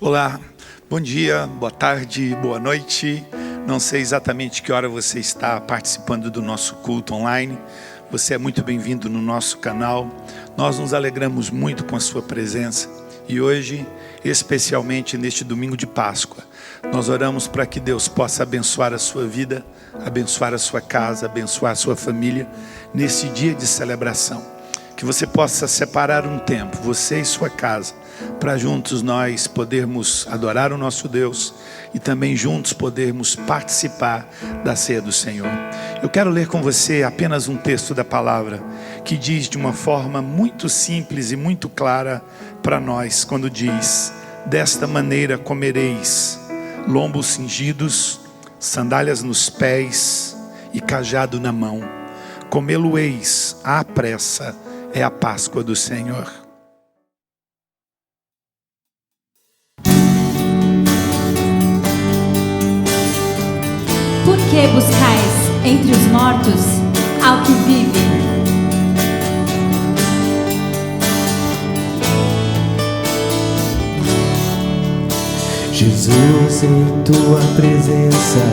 Olá, bom dia, boa tarde, boa noite. Não sei exatamente que hora você está participando do nosso culto online. Você é muito bem-vindo no nosso canal. Nós nos alegramos muito com a sua presença. E hoje, especialmente neste domingo de Páscoa, nós oramos para que Deus possa abençoar a sua vida, abençoar a sua casa, abençoar a sua família, nesse dia de celebração. Que você possa separar um tempo, você e sua casa, para juntos nós podermos adorar o nosso Deus e também juntos podermos participar da ceia do Senhor. Eu quero ler com você apenas um texto da palavra que diz de uma forma muito simples e muito clara para nós, quando diz: desta maneira comereis lombos cingidos, sandálias nos pés e cajado na mão. Comê-lo-eis à pressa, é a Páscoa do Senhor. Por que buscais entre os mortos ao que vive? Jesus, em tua presença,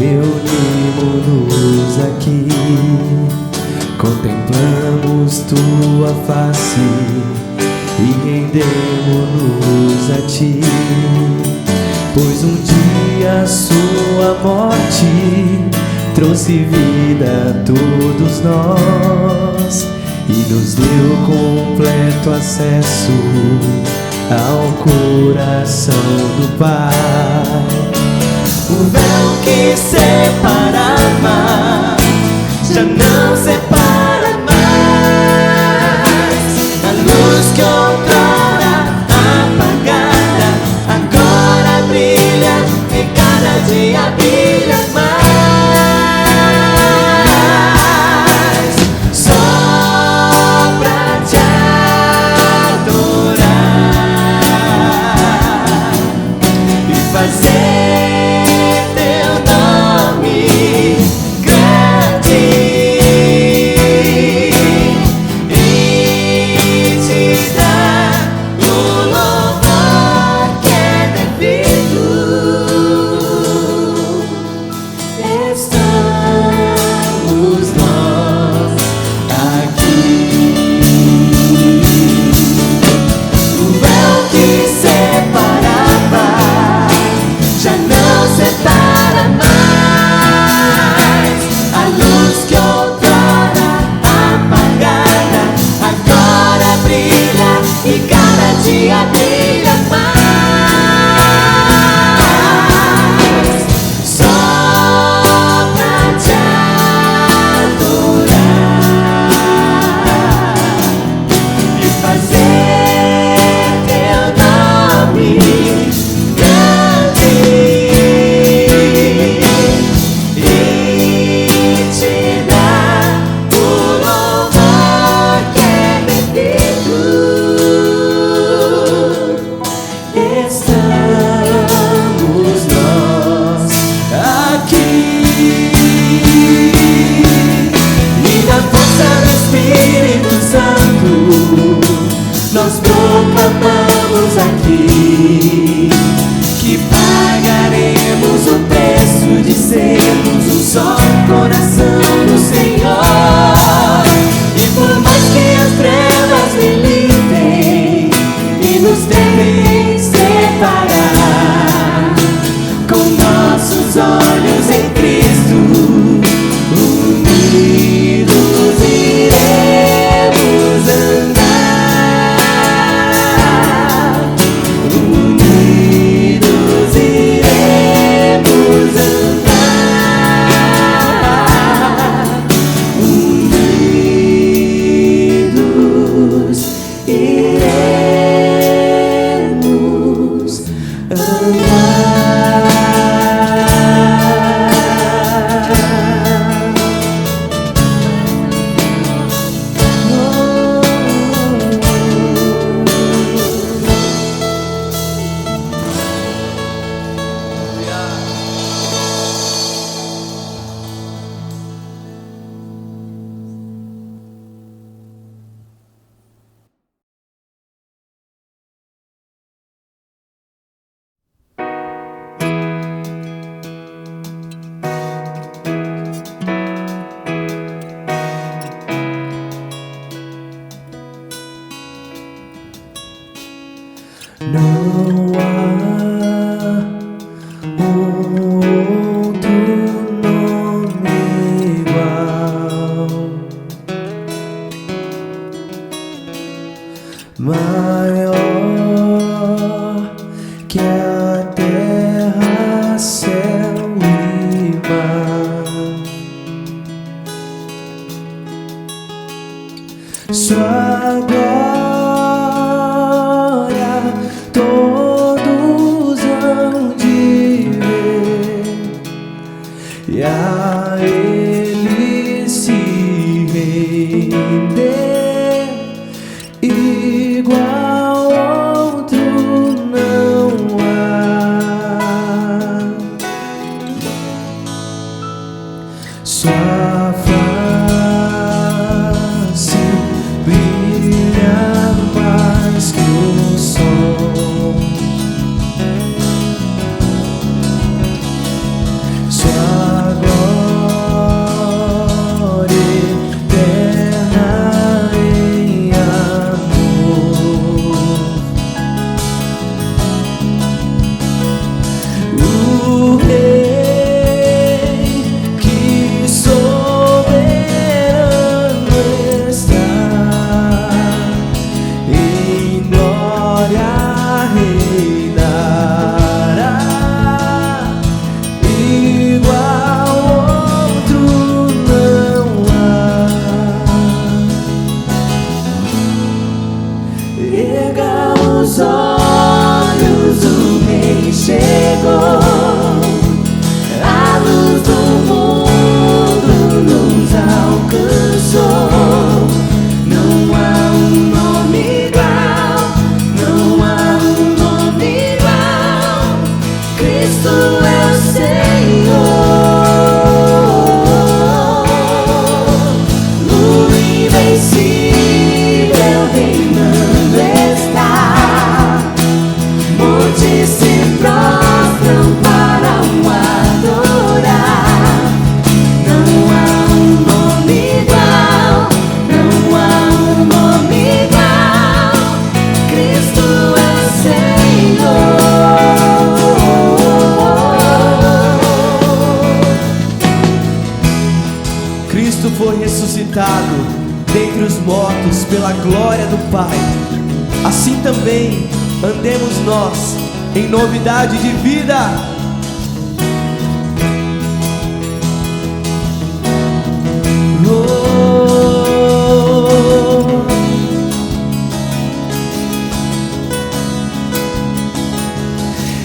reunimos-nos aqui, contemplamos tua face e rendemos-nos a ti. Pois um dia sua morte trouxe vida a todos nós e nos deu completo acesso ao coração do Pai. O véu que separava já não separa mais. A luz que outrora apagada agora brilha e cada dia brilha mais. Só pra te adorar e fazer teu nome grande e te dar o louvor que é devido. Estamos nós aqui. O véu que separava já não separa mais. A luz que outrora apagada agora brilha e cada dia brilha mais. Só pra te adorar e fazer teu nome grande e te dar o louvor que é devido. Estamos nós aqui e na força do Espírito Santo nós proclamamos aqui que pagaremos o preço de sermos um só coração do Senhor. E por mais que as trevas militem e nos tentem separar, com nossos olhos em Cristo, unidos iremos andar. Unidos iremos andar. Unidos iremos Não há outro nome igual, maior que a terra, céu e mar. Sua glória todos hão de ver, e a Ele se render. Igual outro não há. Sua face brilha mais que o sol. Sua glória eterna em amor. O Rei que soberano está, em glória reinará. Igual outro não há. Erga os olhos, o Rei chegou. A luz do mundo nos alcançou. Não há um nome igual, não há um nome igual. Cristo é o Senhor, o invencível reinando está. Montes se prostram para o adorar. Não há um nome igual, não há um nome igual. Cristo é o Senhor. Cristo foi ressuscitado dentre os mortos pela glória do Pai. Assim também andemos nós em novidade de vida.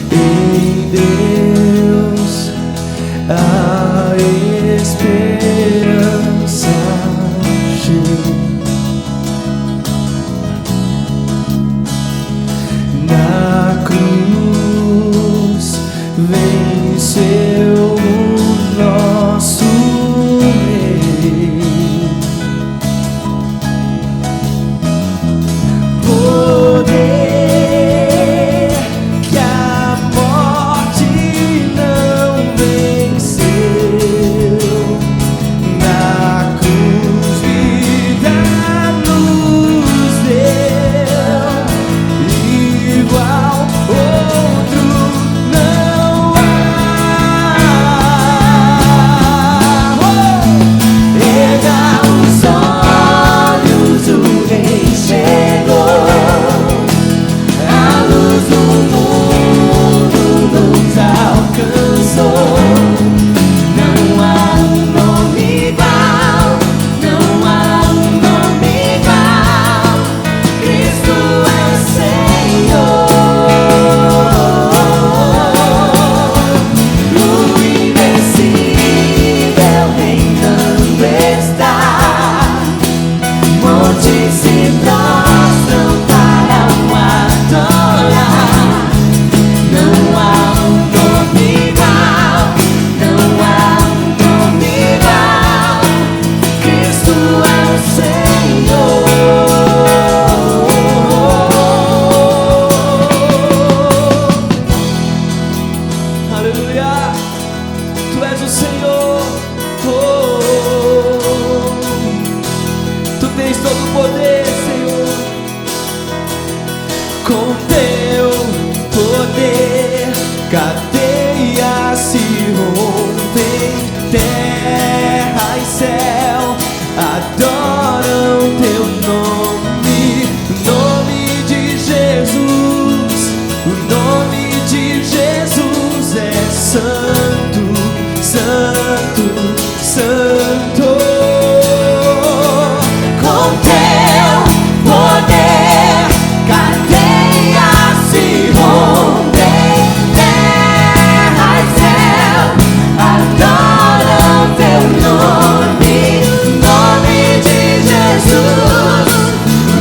Em Deus a esperança cheia. Na cruz venceu o nosso Rei. Poder que a morte não venceu. cadeias se rompem, terra e céu adoram teu nome, o nome de Jesus, o nome de Jesus é santo, santo, santo. Com teu poder, cadeias se rompem, terra e céu adoram teu nome, nome de Jesus,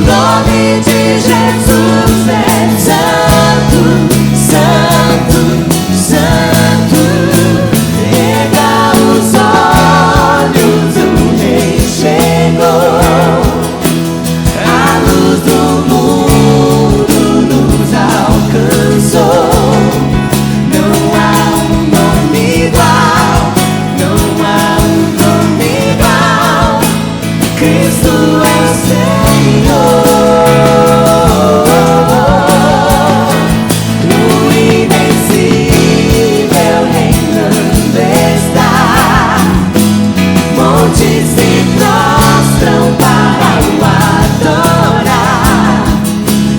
nome de Jesus é santo, santo, santo. Erga os olhos, o Rei chegou, a luz do mundo nos alcançou. Não há um nome igual, não há um nome igual, Cristo é Senhor. O invencível reinando está, montes se prostram para o adorar.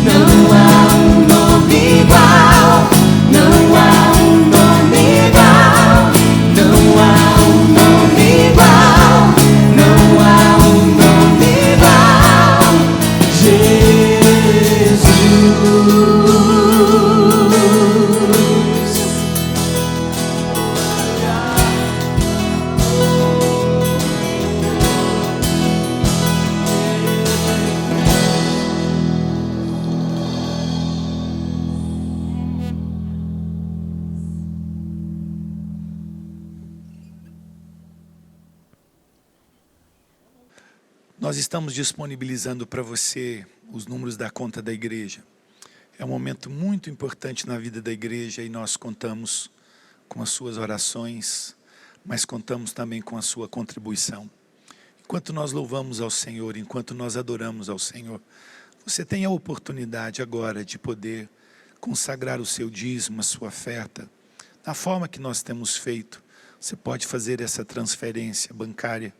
Não há um nome igual, não há um nome igual, não há um nome igual, não há um nome igual, Jesus. Nós estamos disponibilizando para você os números da conta da igreja. É um momento muito importante na vida da igreja e nós contamos com as suas orações, mas contamos também com a sua contribuição. Enquanto nós louvamos ao Senhor, enquanto nós adoramos ao Senhor, você tem a oportunidade agora de poder consagrar o seu dízimo, a sua oferta, da forma que nós temos feito. Você pode fazer essa transferência bancária.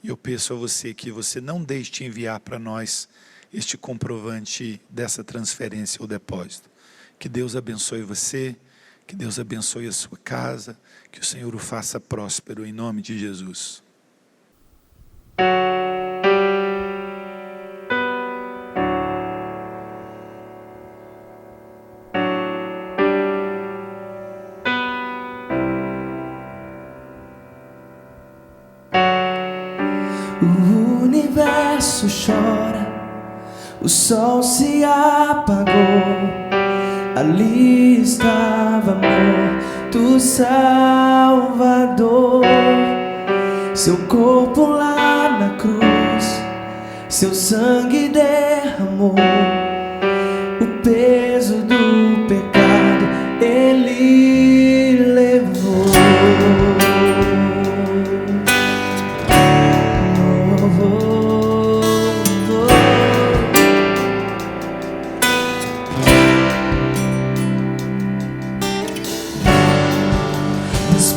E eu peço a você que você não deixe de enviar para nós este comprovante dessa transferência ou depósito. Que Deus abençoe você, que Deus abençoe a sua casa, que o Senhor o faça próspero em nome de Jesus. O universo chora, o sol se apagou, ali estava morto Salvador. Seu corpo lá na cruz, seu sangue derramou, o peso do pecado ele levou.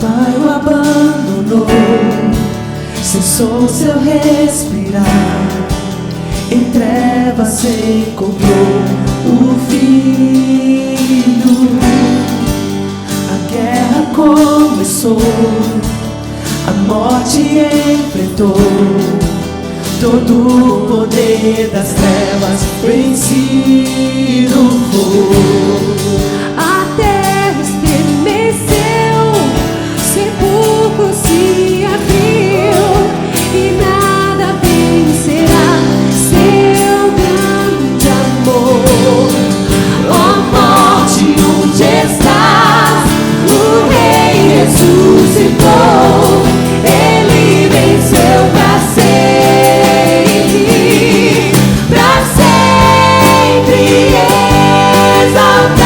Pai o abandonou, cessou seu respirar, em trevas se encontrou o Filho. A guerra começou, a morte enfrentou, todo o poder das trevas vencido foi. A terra estremeceu, sepulcro se abriu e nada vencerá seu grande amor. Ó morte, onde estás? O Rei ressuscitou, ele venceu pra sempre exaltado.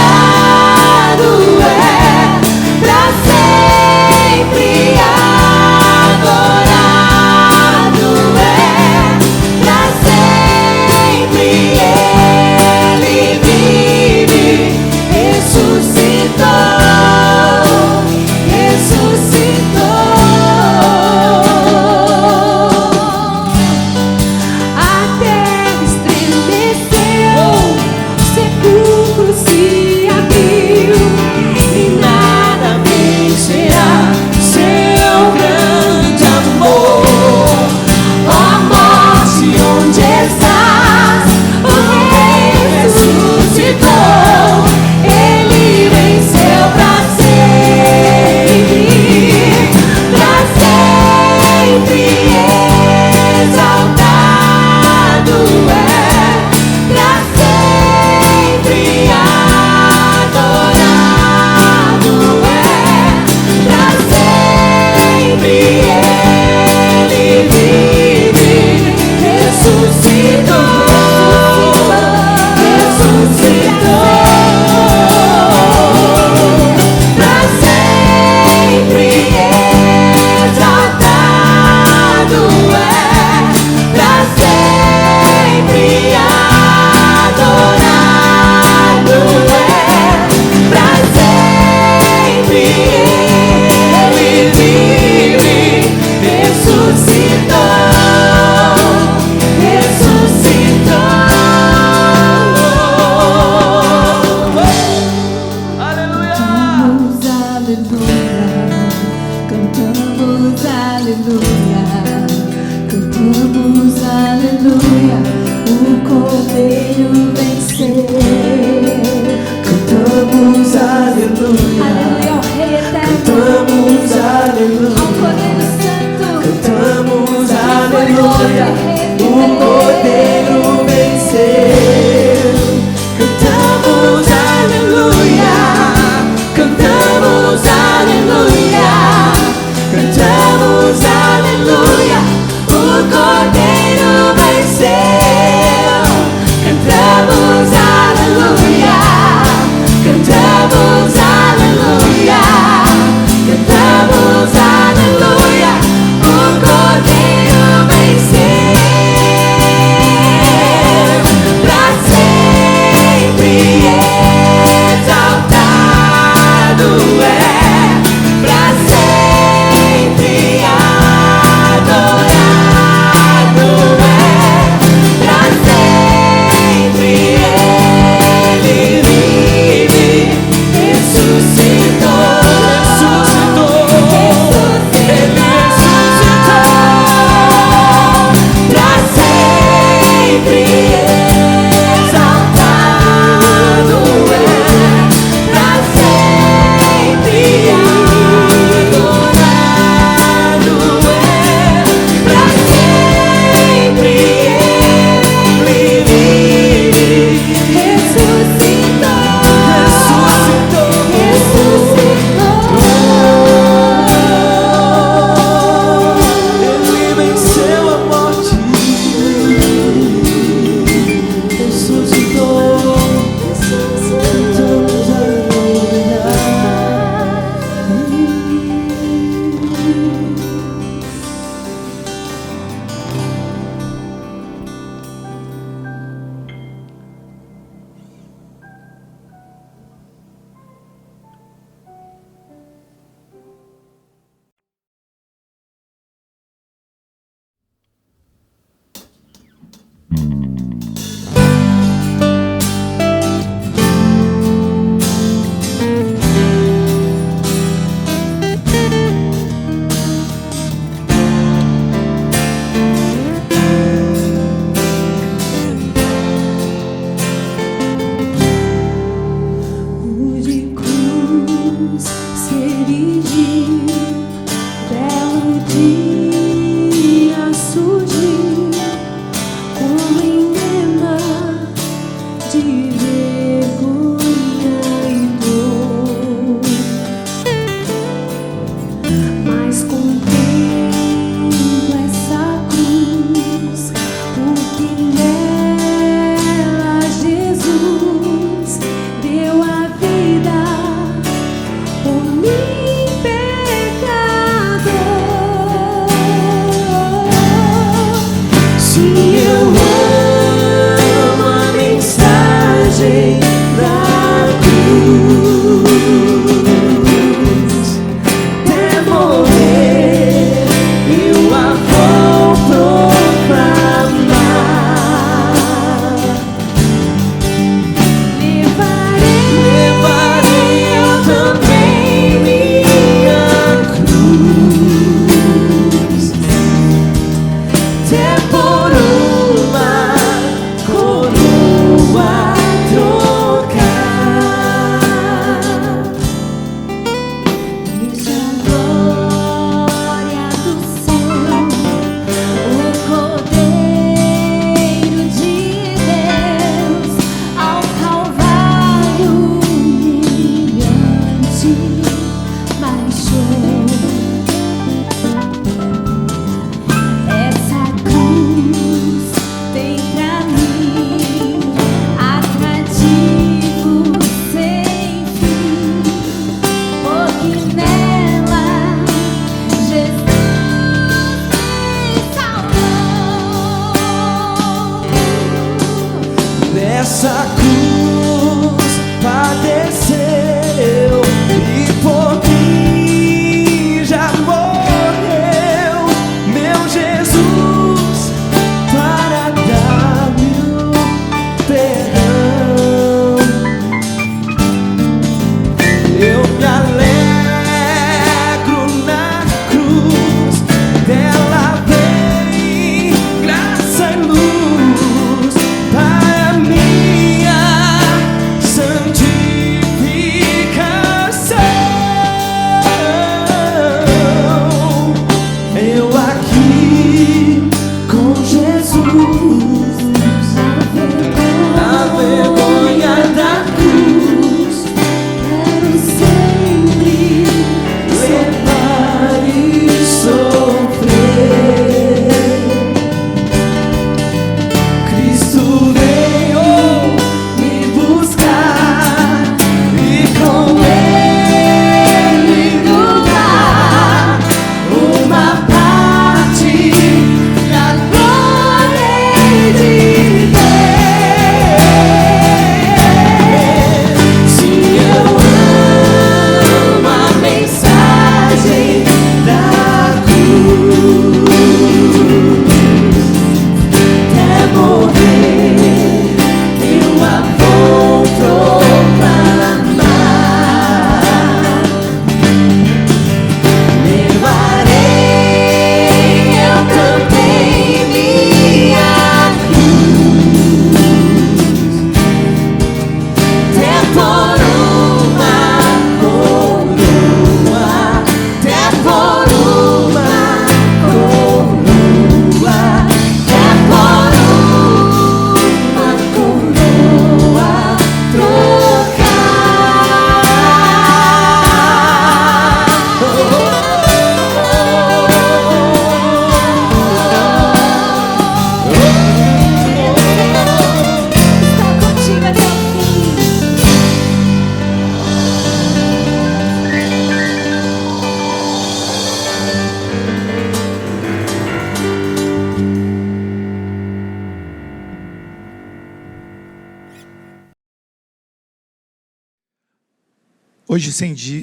Hoje,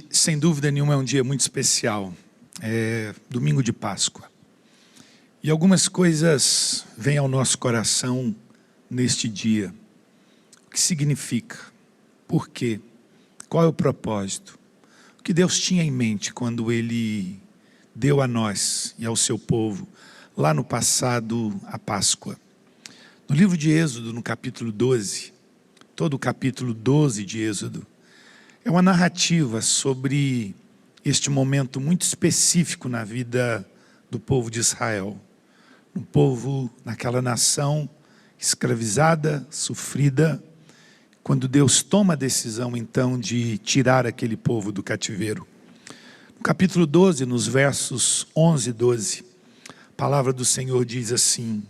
sem dúvida nenhuma, é um dia muito especial. É domingo de Páscoa. E algumas coisas vêm ao nosso coração neste dia. O que significa? Por quê? Qual é o propósito? O que Deus tinha em mente quando Ele deu a nós e ao seu povo, lá no passado, a Páscoa? No livro de Êxodo, no capítulo 12, todo o capítulo 12 de Êxodo, é uma narrativa sobre este momento muito específico na vida do povo de Israel. Um povo, naquela nação escravizada, sofrida, quando Deus toma a decisão então de tirar aquele povo do cativeiro. No capítulo 12, nos versos 11 e 12, a palavra do Senhor diz assim: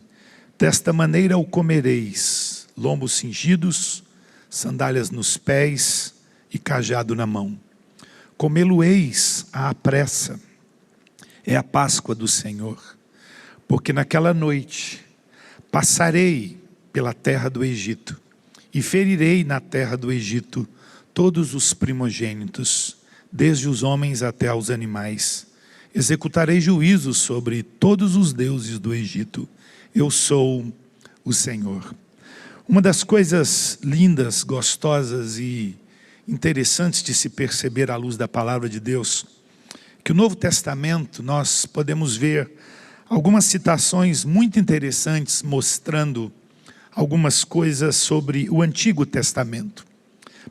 desta maneira o comereis, lombos cingidos, sandálias nos pés e cajado na mão. Comê-lo-eis à pressa, é a Páscoa do Senhor, porque naquela noite passarei pela terra do Egito e ferirei na terra do Egito todos os primogênitos, desde os homens até aos animais. Executarei juízo sobre todos os deuses do Egito. Eu sou o Senhor. Uma das coisas lindas, gostosas e interessantes de se perceber à luz da palavra de Deus, que o Novo Testamento nós podemos ver algumas citações muito interessantes mostrando algumas coisas sobre o Antigo Testamento.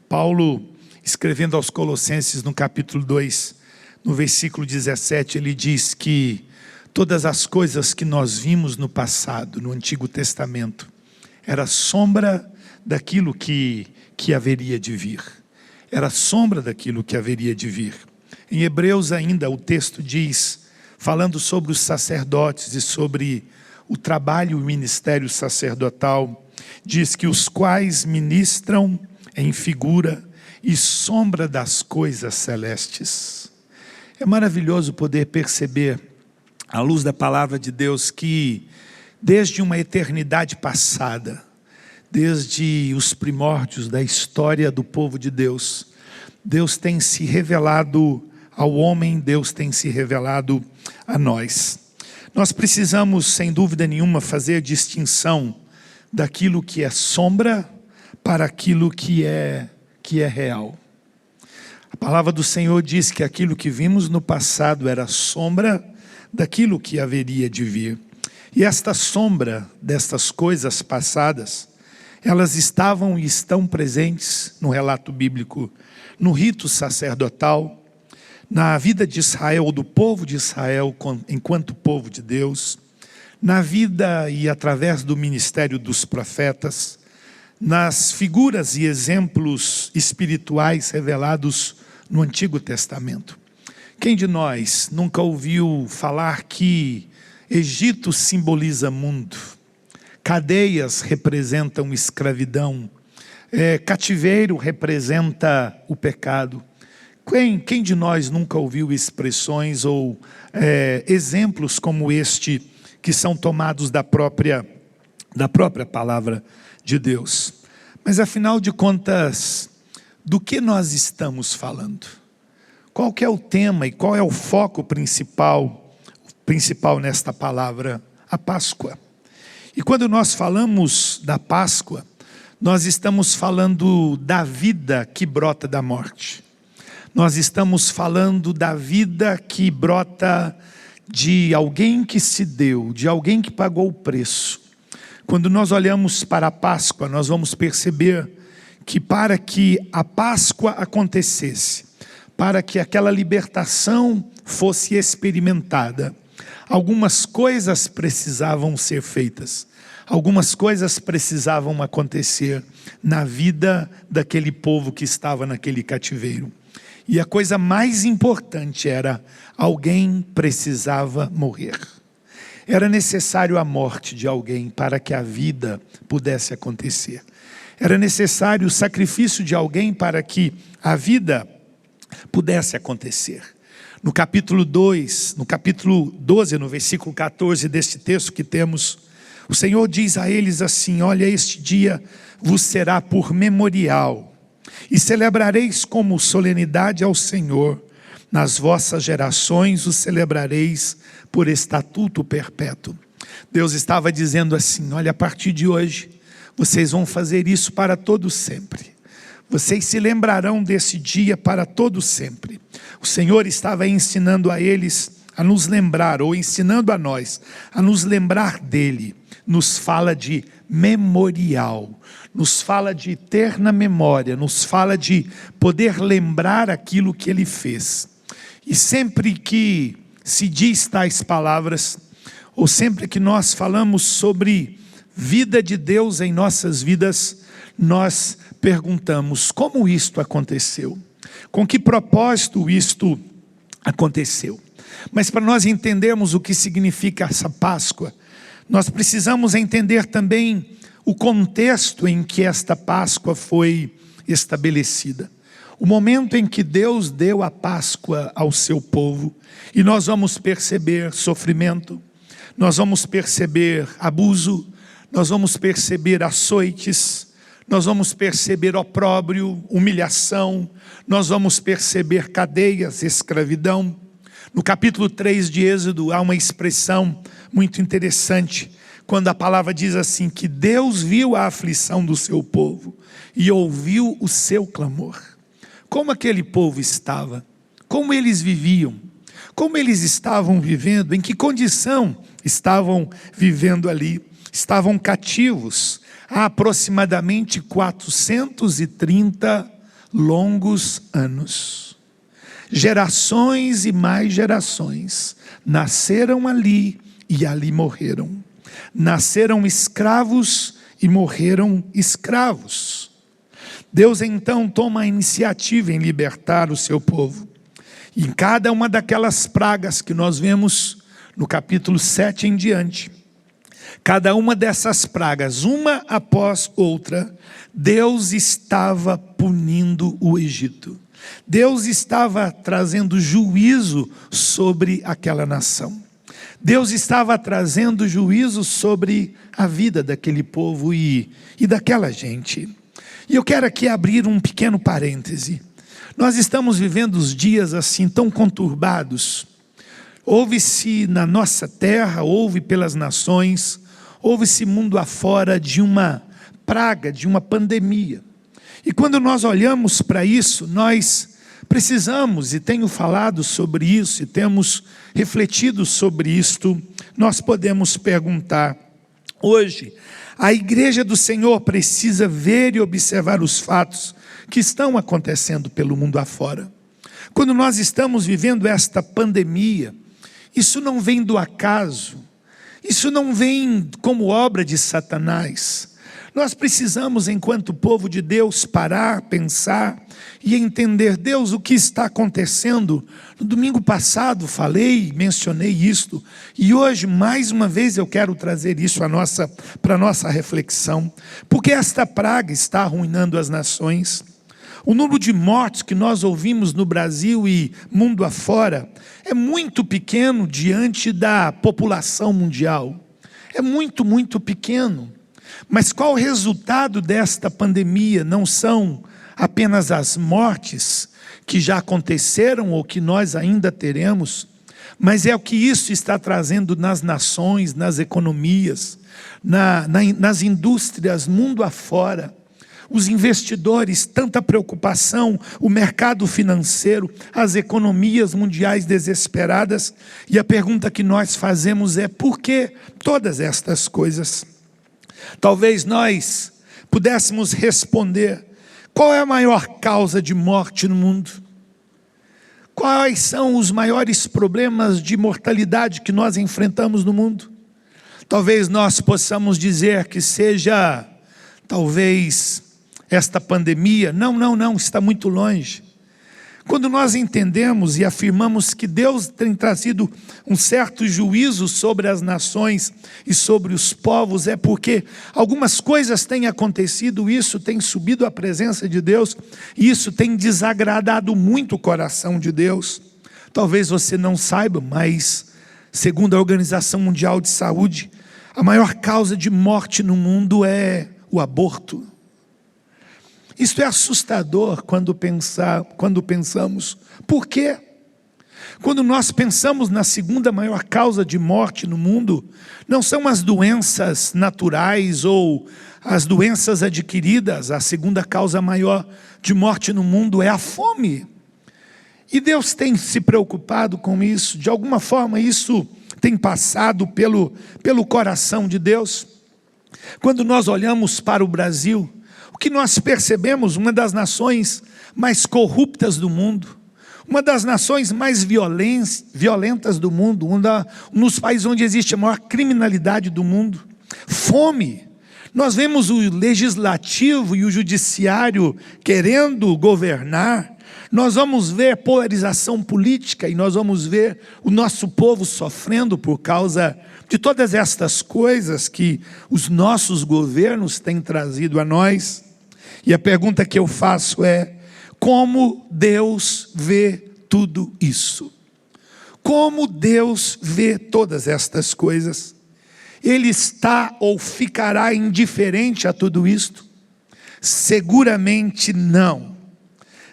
Paulo, escrevendo aos Colossenses no capítulo 2, no versículo 17, ele diz que todas as coisas que nós vimos no passado, no Antigo Testamento, era sombra daquilo que haveria de vir. Era sombra daquilo que haveria de vir. Em Hebreus ainda o texto diz, falando sobre os sacerdotes e sobre o trabalho e o ministério sacerdotal, diz que os quais ministram em figura e sombra das coisas celestes. É maravilhoso poder perceber, à luz da palavra de Deus, que desde uma eternidade passada, desde os primórdios da história do povo de Deus, Deus tem se revelado ao homem, Deus tem se revelado a nós. Nós precisamos, sem dúvida nenhuma, fazer distinção daquilo que é sombra para aquilo que é real. A palavra do Senhor diz que aquilo que vimos no passado era sombra daquilo que haveria de vir. E esta sombra destas coisas passadas, elas estavam e estão presentes no relato bíblico, no rito sacerdotal, na vida de Israel, do povo de Israel, enquanto povo de Deus, na vida e através do ministério dos profetas, nas figuras e exemplos espirituais revelados no Antigo Testamento. Quem de nós nunca ouviu falar que Egito simboliza mundo, cadeias representam escravidão, cativeiro representa o pecado? Quem de nós nunca ouviu expressões ou exemplos como este, que são tomados da própria palavra de Deus? Mas afinal de contas, do que nós estamos falando? Qual que é o tema e qual é o foco principal nesta palavra? A Páscoa. E quando nós falamos da Páscoa, nós estamos falando da vida que brota da morte. Nós estamos falando da vida que brota de alguém que se deu, de alguém que pagou o preço. Quando nós olhamos para a Páscoa, nós vamos perceber que para que a Páscoa acontecesse, para que aquela libertação fosse experimentada, algumas coisas precisavam ser feitas, algumas coisas precisavam acontecer na vida daquele povo que estava naquele cativeiro. E a coisa mais importante era, alguém precisava morrer. Era necessário a morte de alguém para que a vida pudesse acontecer. Era necessário o sacrifício de alguém para que a vida pudesse acontecer. No capítulo 2, no capítulo 12, no versículo 14 deste texto que temos, o Senhor diz a eles assim: olha, este dia vos será por memorial. E celebrareis como solenidade ao Senhor. Nas vossas gerações o celebrareis por estatuto perpétuo. Deus estava dizendo assim: olha, a partir de hoje, vocês vão fazer isso para todo sempre. Vocês se lembrarão desse dia para todo sempre. O Senhor estava ensinando a eles a nos lembrar, ou ensinando a nós, a nos lembrar dele. Nos fala de memorial, nos fala de eterna memória, nos fala de poder lembrar aquilo que ele fez. E sempre que se diz tais palavras, ou sempre que nós falamos sobre vida de Deus em nossas vidas, nós perguntamos: como isto aconteceu? Com que propósito isto aconteceu? Mas para nós entendermos o que significa essa Páscoa, nós precisamos entender também o contexto em que esta Páscoa foi estabelecida. O momento em que Deus deu a Páscoa ao seu povo. E nós vamos perceber sofrimento, nós vamos perceber abuso, nós vamos perceber açoites, nós vamos perceber opróbrio, humilhação, nós vamos perceber cadeias, escravidão. No capítulo 3 de Êxodo há uma expressão muito interessante, quando a palavra diz assim, que Deus viu a aflição do seu povo e ouviu o seu clamor. Como aquele povo estava, como eles viviam, como eles estavam vivendo, em que condição estavam vivendo ali. Estavam cativos há aproximadamente 430 longos anos. Gerações e mais gerações nasceram ali e ali morreram. Nasceram escravos e morreram escravos. Deus então toma a iniciativa em libertar o seu povo. E em cada uma daquelas pragas que nós vemos no capítulo 7 em diante, cada uma dessas pragas, uma após outra, Deus estava punindo o Egito. Deus estava trazendo juízo sobre aquela nação. Deus estava trazendo juízo sobre a vida daquele povo e daquela gente. E eu quero aqui abrir um pequeno parêntese. Nós estamos vivendo os dias assim tão conturbados. Houve-se na nossa terra, houve pelas nações, houve-se mundo afora de uma praga, de uma pandemia. E quando nós olhamos para isso, nós precisamos, e tenho falado sobre isso, e temos refletido sobre isto, nós podemos perguntar: hoje, a igreja do Senhor precisa ver e observar os fatos que estão acontecendo pelo mundo afora. Quando nós estamos vivendo esta pandemia, isso não vem do acaso, isso não vem como obra de Satanás. Nós precisamos, enquanto povo de Deus, parar, pensar e entender: Deus, o que está acontecendo? No domingo passado falei, mencionei isto, e hoje mais uma vez eu quero trazer isso para a nossa reflexão, porque esta praga está arruinando as nações. O número de mortes que nós ouvimos no Brasil e mundo afora é muito pequeno diante da população mundial. É muito, muito pequeno. Mas qual o resultado desta pandemia? Não são apenas as mortes que já aconteceram ou que nós ainda teremos, mas é o que isso está trazendo nas nações, nas economias, nas indústrias, mundo afora. Os investidores, tanta preocupação, o mercado financeiro, as economias mundiais desesperadas. E a pergunta que nós fazemos é: por que todas estas coisas? Talvez nós pudéssemos responder: qual é a maior causa de morte no mundo? Quais são os maiores problemas de mortalidade que nós enfrentamos no mundo? Talvez nós possamos dizer que seja, talvez, esta pandemia. Não, está muito longe. Quando nós entendemos e afirmamos que Deus tem trazido um certo juízo sobre as nações e sobre os povos, é porque algumas coisas têm acontecido, isso tem subido à presença de Deus, e isso tem desagradado muito o coração de Deus. Talvez você não saiba, mas segundo a Organização Mundial de Saúde, a maior causa de morte no mundo é o aborto. Isto é assustador quando pensamos. Por quê? Quando nós pensamos na segunda maior causa de morte no mundo, não são as doenças naturais ou as doenças adquiridas. A segunda causa maior de morte no mundo é a fome. E Deus tem se preocupado com isso. De alguma forma isso tem passado pelo coração de Deus. Quando nós olhamos para o Brasil, o que nós percebemos? Uma das nações mais corruptas do mundo, uma das nações mais violentas do mundo, um dos países onde existe a maior criminalidade do mundo. Fome. Nós vemos o legislativo e o judiciário querendo governar. Nós vamos ver polarização política e nós vamos ver o nosso povo sofrendo por causa de todas estas coisas que os nossos governos têm trazido a nós. E a pergunta que eu faço é: como Deus vê tudo isso? Como Deus vê todas estas coisas? Ele está ou ficará indiferente a tudo isto? Seguramente não.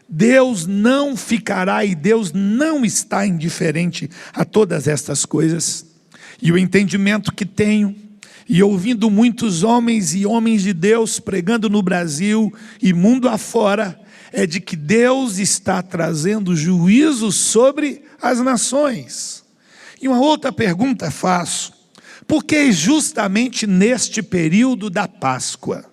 Deus não ficará e Deus não está indiferente a todas estas coisas. E o entendimento que tenho, e ouvindo muitos homens e homens de Deus pregando no Brasil e mundo afora, é de que Deus está trazendo juízo sobre as nações. E uma outra pergunta faço: por que justamente neste período da Páscoa?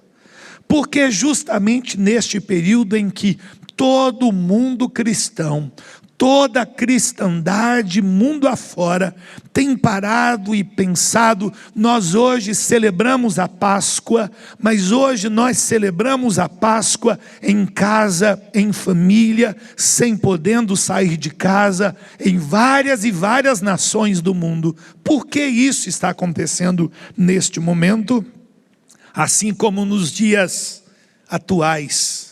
Por que justamente neste período em que todo mundo cristão, toda a cristandade, mundo afora, tem parado e pensado? Nós hoje celebramos a Páscoa, mas hoje nós celebramos a Páscoa em casa, em família, sem podendo sair de casa, em várias e várias nações do mundo. Por que isso está acontecendo neste momento? Assim como nos dias atuais.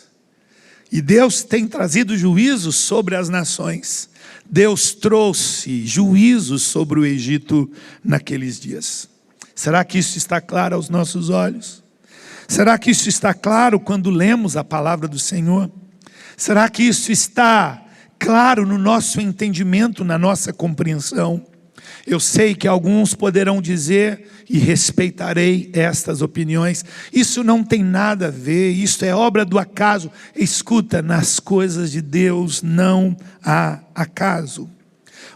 E Deus tem trazido juízo sobre as nações. Deus trouxe juízo sobre o Egito naqueles dias. Será que isso está claro aos nossos olhos? Será que isso está claro quando lemos a palavra do Senhor? Será que isso está claro no nosso entendimento, na nossa compreensão? Eu sei que alguns poderão dizer, e respeitarei estas opiniões: isso não tem nada a ver, isso é obra do acaso. Escuta, nas coisas de Deus não há acaso.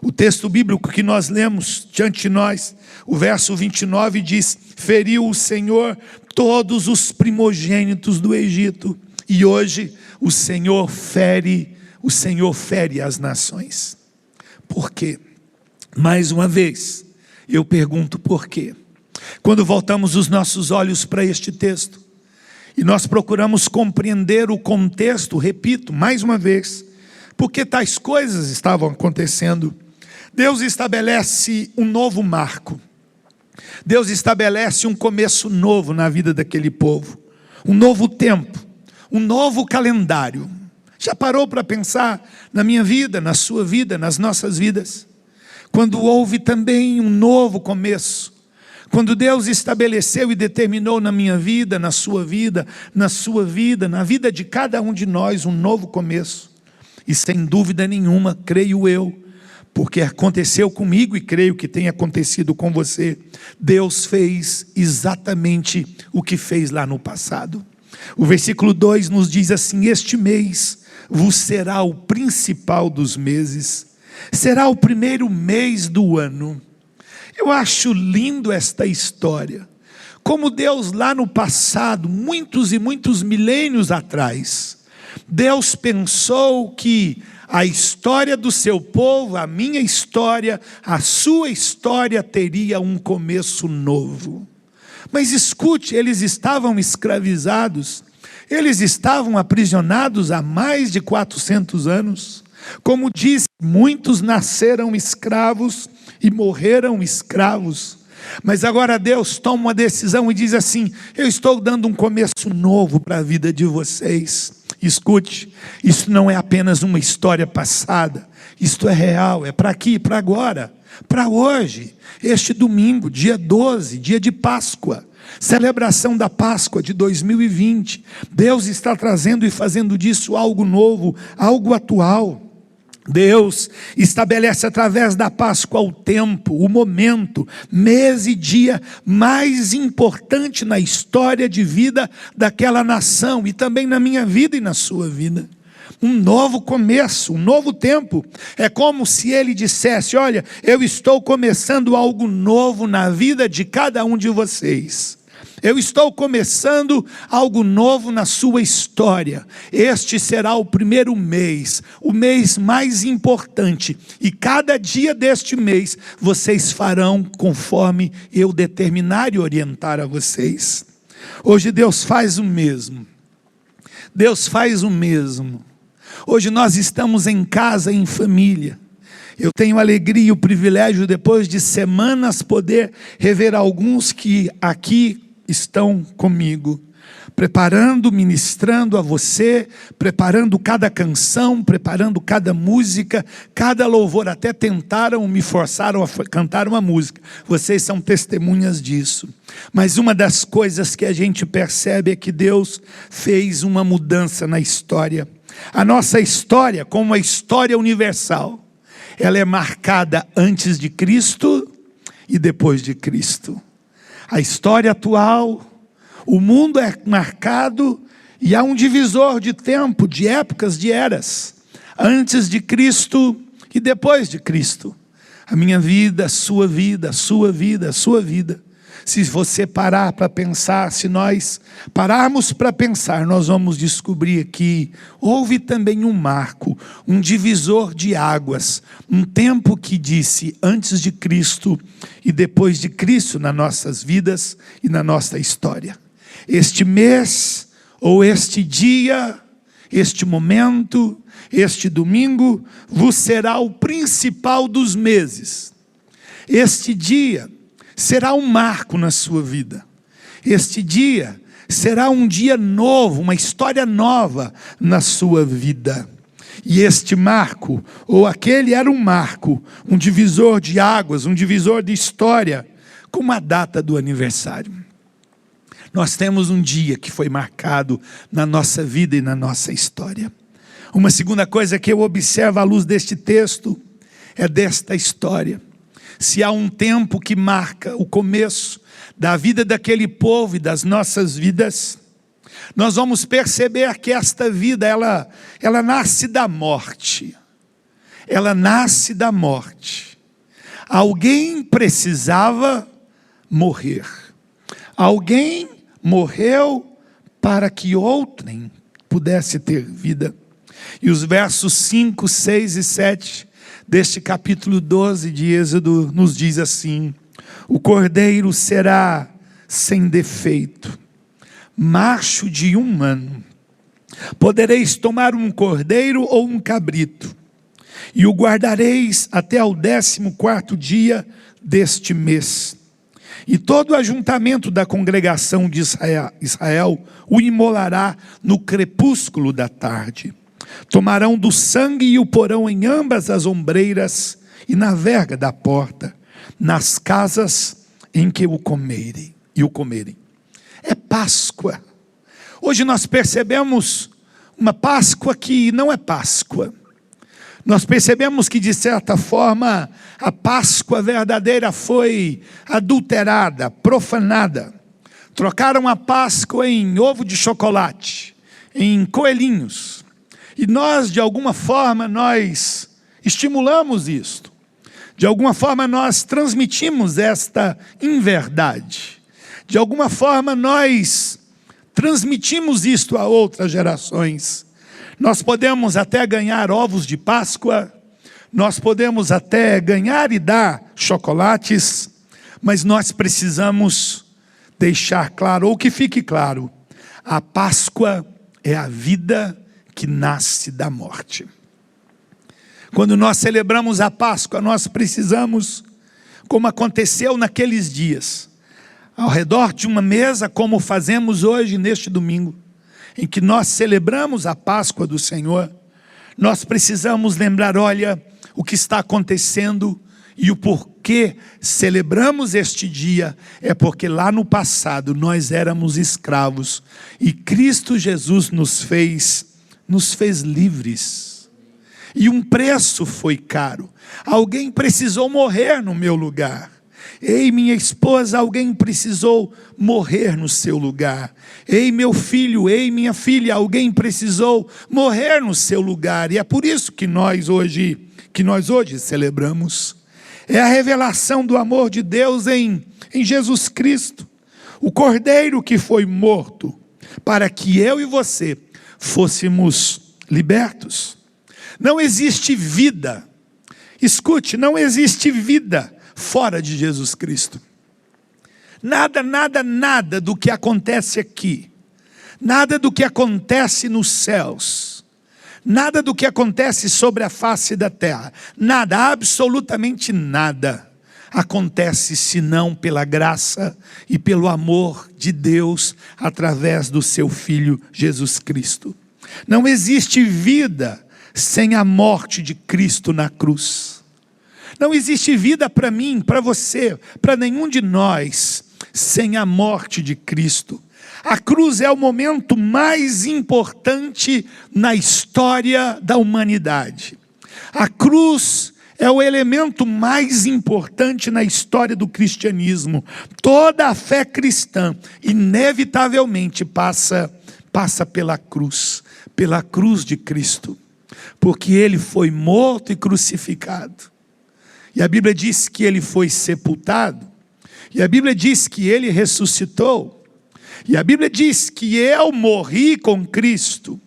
O texto bíblico que nós lemos diante de nós, o verso 29 diz: feriu o Senhor todos os primogênitos do Egito, e hoje o Senhor fere as nações. Por quê? Mais uma vez, eu pergunto por quê? Quando voltamos os nossos olhos para este texto, e nós procuramos compreender o contexto, repito, mais uma vez, porque tais coisas estavam acontecendo, Deus estabelece um novo marco. Deus estabelece um começo novo na vida daquele povo, um novo tempo, um novo calendário. Já parou para pensar na minha vida, na sua vida, nas nossas vidas? Quando houve também um novo começo, quando Deus estabeleceu e determinou na minha vida, na sua vida, na sua vida, na vida de cada um de nós, um novo começo. E sem dúvida nenhuma, creio eu, porque aconteceu comigo e creio que tem acontecido com você, Deus fez exatamente o que fez lá no passado. O versículo 2 nos diz assim: este mês vos será o principal dos meses, será o primeiro mês do ano. Eu acho lindo esta história, como Deus lá no passado, muitos e muitos milênios atrás, Deus pensou que a história do seu povo, a minha história, a sua história teria um começo novo. Mas escute, eles estavam escravizados, eles estavam aprisionados há mais de 400 anos. Como diz, muitos nasceram escravos e morreram escravos. Mas agora Deus toma uma decisão e diz assim: eu estou dando um começo novo para a vida de vocês. Escute, isso não é apenas uma história passada, isto é real, é para aqui e para agora. para hoje, este domingo, dia 12, dia de Páscoa, celebração da Páscoa de 2020. Deus está trazendo e fazendo disso algo novo, algo atual. Deus estabelece através da Páscoa o tempo, o momento, mês e dia mais importante na história de vida daquela nação e também na minha vida e na sua vida. Um novo começo, um novo tempo. É como se ele dissesse: olha, eu estou começando algo novo na vida de cada um de vocês. Eu estou começando algo novo na sua história. Este será o primeiro mês, o mês mais importante. E cada dia deste mês, vocês farão conforme eu determinar e orientar a vocês. Hoje Deus faz o mesmo. Deus faz o mesmo. Hoje nós estamos em casa, em família. Eu tenho a alegria e o privilégio, depois de semanas, poder rever alguns que aqui estão comigo, preparando, ministrando a você, preparando cada canção, preparando cada música, cada louvor. Até tentaram, me forçaram a cantar uma música. Vocês são testemunhas disso. Mas uma das coisas que a gente percebe é que Deus fez uma mudança na história. A nossa história, como a história universal, ela é marcada antes de Cristo e depois de Cristo. A história atual, o mundo é marcado e há um divisor de tempo, de épocas, de eras. Antes de Cristo e depois de Cristo. A minha vida, a sua vida, a sua vida, a sua vida. Se você parar para pensar, se nós pararmos para pensar, nós vamos descobrir que houve também um marco, um divisor de águas, um tempo que disse antes de Cristo e depois de Cristo nas nossas vidas e na nossa história. Este mês, ou este dia, este momento, este domingo, vos será o principal dos meses. Este dia será um marco na sua vida. Este dia será um dia novo, uma história nova na sua vida. E este marco, ou aquele era um marco, um divisor de águas, um divisor de história, como a data do aniversário. Nós temos um dia que foi marcado na nossa vida e na nossa história. Uma segunda coisa que eu observo à luz deste texto é desta história. Se há um tempo que marca o começo da vida daquele povo e das nossas vidas, nós vamos perceber que esta vida, ela nasce da morte. Ela nasce da morte. Alguém precisava morrer. Alguém morreu para que outrem pudesse ter vida. E os versos 5, 6 e 7 deste capítulo 12 de Êxodo nos diz assim: o cordeiro será sem defeito, macho de 1 ano. Podereis tomar um cordeiro ou um cabrito, e o guardareis até ao 14º dia deste mês. E todo o ajuntamento da congregação de Israel o imolará no crepúsculo da tarde. Tomarão do sangue e o porão em ambas as ombreiras e na verga da porta, nas casas em que o comerem. É Páscoa. Hoje nós percebemos uma Páscoa que não é Páscoa. Nós percebemos que, de certa forma, a Páscoa verdadeira foi adulterada, profanada. Trocaram a Páscoa em ovo de chocolate, em coelhinhos. E nós, de alguma forma, nós estimulamos isto. De alguma forma, nós transmitimos esta inverdade. De alguma forma, nós transmitimos isto a outras gerações. Nós podemos até ganhar ovos de Páscoa, nós podemos até ganhar e dar chocolates, mas nós precisamos deixar claro, ou que fique claro, a Páscoa é a vida que nasce da morte. Quando nós celebramos a Páscoa, nós precisamos, como aconteceu naqueles dias, ao redor de uma mesa, como fazemos hoje neste domingo, em que nós celebramos a Páscoa do Senhor, nós precisamos lembrar, olha, o que está acontecendo E o porquê celebramos este dia é porque lá no passado nós éramos escravos e Cristo Jesus nos fez livres. E um preço foi caro. Alguém precisou morrer no meu lugar. Ei, minha esposa, alguém precisou morrer no seu lugar. Ei, meu filho, ei, minha filha, alguém precisou morrer no seu lugar. E é por isso que nós hoje celebramos. É a revelação do amor de Deus em Jesus Cristo, o Cordeiro que foi morto, para que eu e você fôssemos libertos. Não existe vida, escute, não existe vida fora de Jesus Cristo. Nada, nada, nada do que acontece aqui, nada do que acontece nos céus, nada do que acontece sobre a face da terra, nada, absolutamente nada, acontece senão pela graça e pelo amor de Deus através do seu Filho Jesus Cristo. Não existe vida sem a morte de Cristo na cruz. Não existe vida para mim, para você, para nenhum de nós, sem a morte de Cristo. A cruz é o momento mais importante na história da humanidade. A cruz é o elemento mais importante na história do cristianismo. Toda a fé cristã, inevitavelmente, passa pela cruz de Cristo. Porque Ele foi morto e crucificado. E a Bíblia diz que Ele foi sepultado. E a Bíblia diz que Ele ressuscitou. E a Bíblia diz que eu morri com Cristo,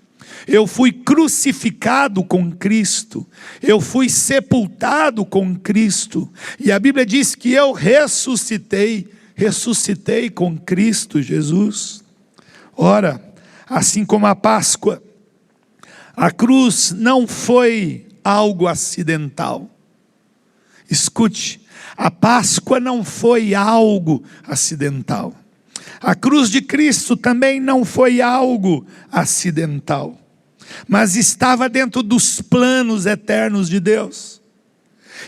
eu fui crucificado com Cristo, eu fui sepultado com Cristo, e a Bíblia diz que eu ressuscitei com Cristo Jesus. Ora, assim como a Páscoa, a cruz não foi algo acidental. Escute, a Páscoa não foi algo acidental. A cruz de Cristo também não foi algo acidental, mas estava dentro dos planos eternos de Deus.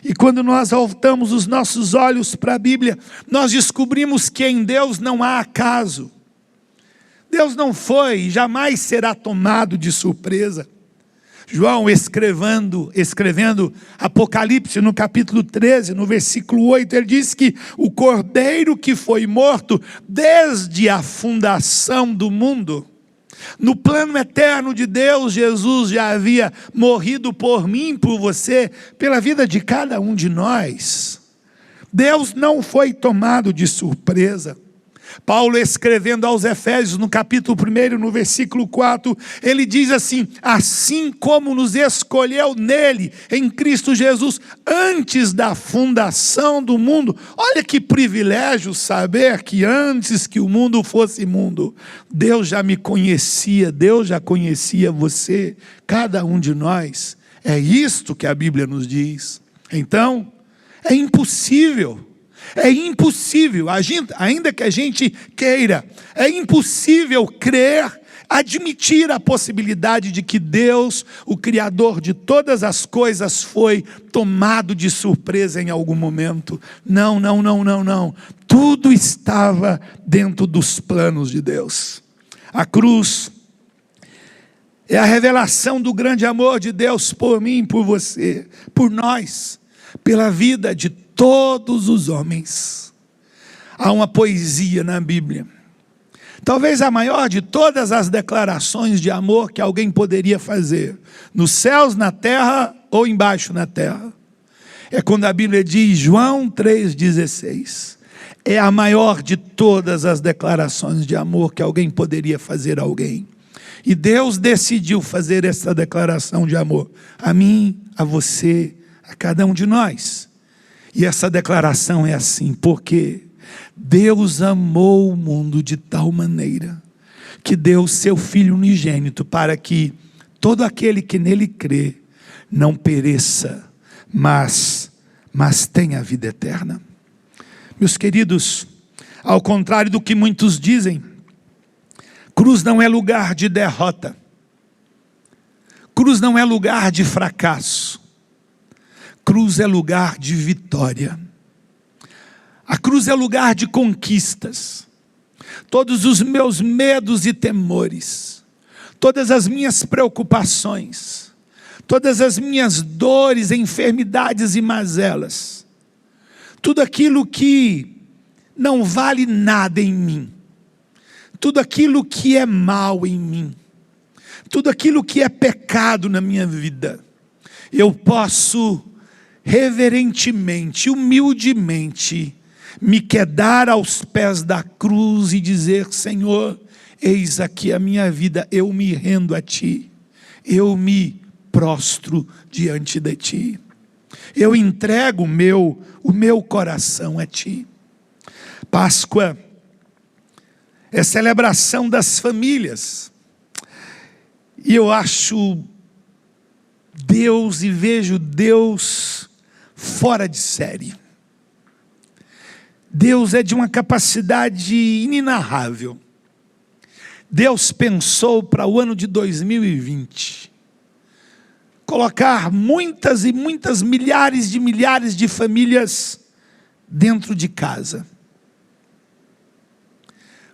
E quando nós voltamos os nossos olhos para a Bíblia, nós descobrimos que em Deus não há acaso. Deus não foi e jamais será tomado de surpresa. João escrevendo Apocalipse no capítulo 13, no versículo 8, ele diz que o Cordeiro que foi morto desde a fundação do mundo, no plano eterno de Deus, Jesus já havia morrido por mim, por você, pela vida de cada um de nós. Deus não foi tomado de surpresa. Paulo escrevendo aos Efésios no capítulo 1, no versículo 4, ele diz assim: assim como nos escolheu nele, em Cristo Jesus, antes da fundação do mundo. Olha que privilégio saber que antes que o mundo fosse mundo, Deus já me conhecia, Deus já conhecia você, cada um de nós. É isto que a Bíblia nos diz. Então, é impossível, ainda que a gente queira, é impossível crer, admitir a possibilidade de que Deus, o Criador de todas as coisas, foi tomado de surpresa em algum momento. Não. Tudo estava dentro dos planos de Deus. A cruz é a revelação do grande amor de Deus por mim, por você, por nós, pela vida de todos os homens. Há uma poesia na Bíblia, talvez a maior de todas as declarações de amor que alguém poderia fazer, nos céus, na terra ou embaixo na terra. É quando a Bíblia diz, João 3,16, é a maior de todas as declarações de amor que alguém poderia fazer a alguém. E Deus decidiu fazer essa declaração de amor a mim, a você, a cada um de nós. E essa declaração é assim, porque Deus amou o mundo de tal maneira que deu o seu Filho unigênito para que todo aquele que nele crê não pereça, mas tenha a vida eterna. Meus queridos, ao contrário do que muitos dizem, cruz não é lugar de derrota, cruz não é lugar de fracasso, cruz é lugar de vitória. A cruz é lugar de conquistas. Todos os meus medos e temores, todas as minhas preocupações, todas as minhas dores, enfermidades e mazelas, tudo aquilo que não vale nada em mim, tudo aquilo que é mal em mim, tudo aquilo que é pecado na minha vida, eu posso reverentemente, humildemente, me quedar aos pés da cruz e dizer: Senhor, eis aqui a minha vida, eu me rendo a Ti, eu me prostro diante de Ti, eu entrego o meu coração a Ti. Páscoa é celebração das famílias, e eu acho Deus e vejo Deus fora de série. Deus é de uma capacidade inenarrável. Deus pensou para o ano de 2020 colocar muitas e muitas milhares de famílias dentro de casa,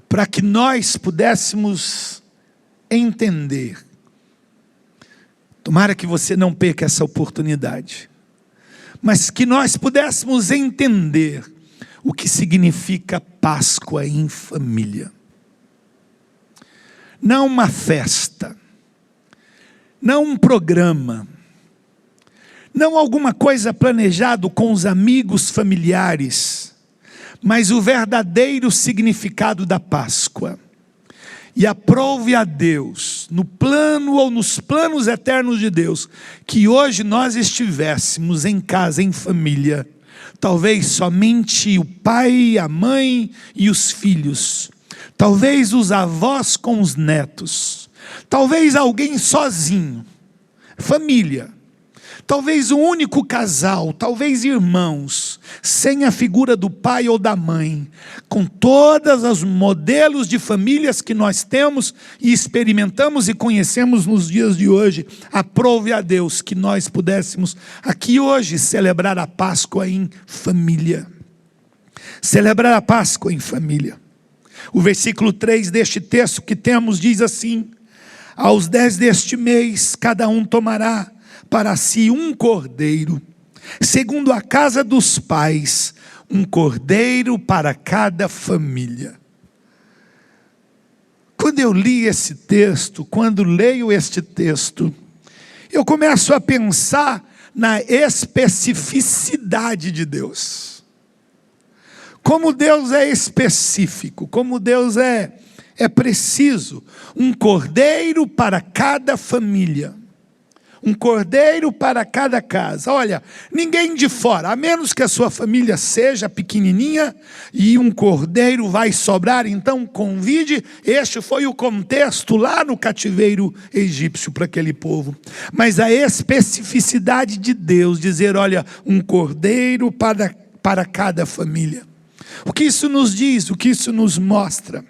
para que nós pudéssemos entender. Tomara que você não perca essa oportunidade, mas que nós pudéssemos entender o que significa Páscoa em família. Não uma festa, não um programa, não alguma coisa planejado com os amigos familiares, mas o verdadeiro significado da Páscoa. E aprove a Deus, no plano ou nos planos eternos de Deus, que hoje nós estivéssemos em casa, em família, talvez somente o pai, a mãe e os filhos, talvez os avós com os netos, talvez alguém sozinho, família, talvez um único casal, talvez irmãos, sem a figura do pai ou da mãe, com todos os modelos de famílias que nós temos e experimentamos e conhecemos nos dias de hoje. Aprove a Deus que nós pudéssemos aqui hoje celebrar a Páscoa em família. Celebrar a Páscoa em família. O versículo 3 deste texto que temos diz assim: aos 10 deste mês, cada um tomará para si um cordeiro, segundo a casa dos pais, um cordeiro para cada família. Quando eu li esse texto, quando leio este texto, eu começo a pensar na especificidade de Deus. Como Deus é específico, como Deus é preciso. Um cordeiro para cada família. Um cordeiro para cada casa. Olha, ninguém de fora, a menos que a sua família seja pequenininha e um cordeiro vai sobrar, então convide. Este foi o contexto lá no cativeiro egípcio para aquele povo. Mas a especificidade de Deus, dizer, olha, um cordeiro para cada família. O que isso nos diz, o que isso nos mostra?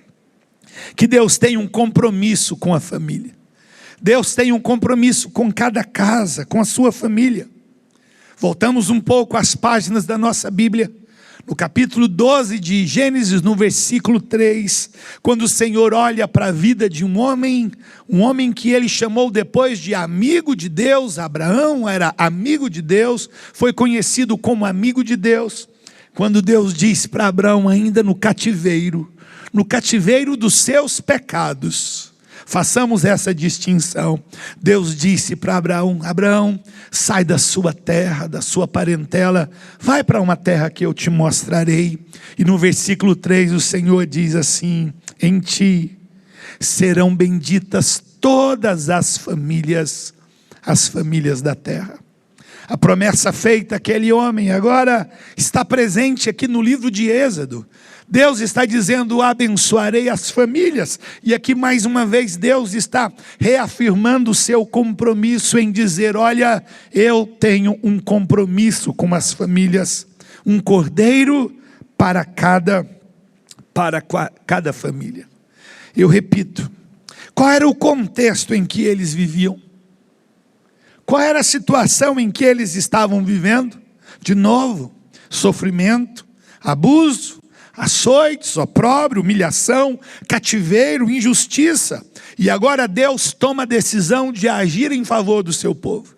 Que Deus tem um compromisso com a família. Deus tem um compromisso com cada casa, com a sua família. Voltamos um pouco às páginas da nossa Bíblia. No capítulo 12 de Gênesis, no versículo 3, quando o Senhor olha para a vida de um homem que ele chamou depois de amigo de Deus. Abraão era amigo de Deus, foi conhecido como amigo de Deus. Quando Deus diz para Abraão, ainda no cativeiro dos seus pecados, façamos essa distinção. Deus disse para Abraão: Abraão, sai da sua terra, da sua parentela, vai para uma terra que eu te mostrarei. E no versículo 3 o Senhor diz assim: em ti serão benditas todas as famílias da terra. A promessa feita àquele homem agora está presente aqui no livro de Êxodo. Deus está dizendo: abençoarei as famílias. E aqui mais uma vez Deus está reafirmando o seu compromisso em dizer: olha, eu tenho um compromisso com as famílias. Um cordeiro para cada família. Eu repito, qual era o contexto em que eles viviam? Qual era a situação em que eles estavam vivendo? De novo, sofrimento, abuso, açoites, opróbrio, humilhação, cativeiro, injustiça. E agora Deus toma a decisão de agir em favor do seu povo.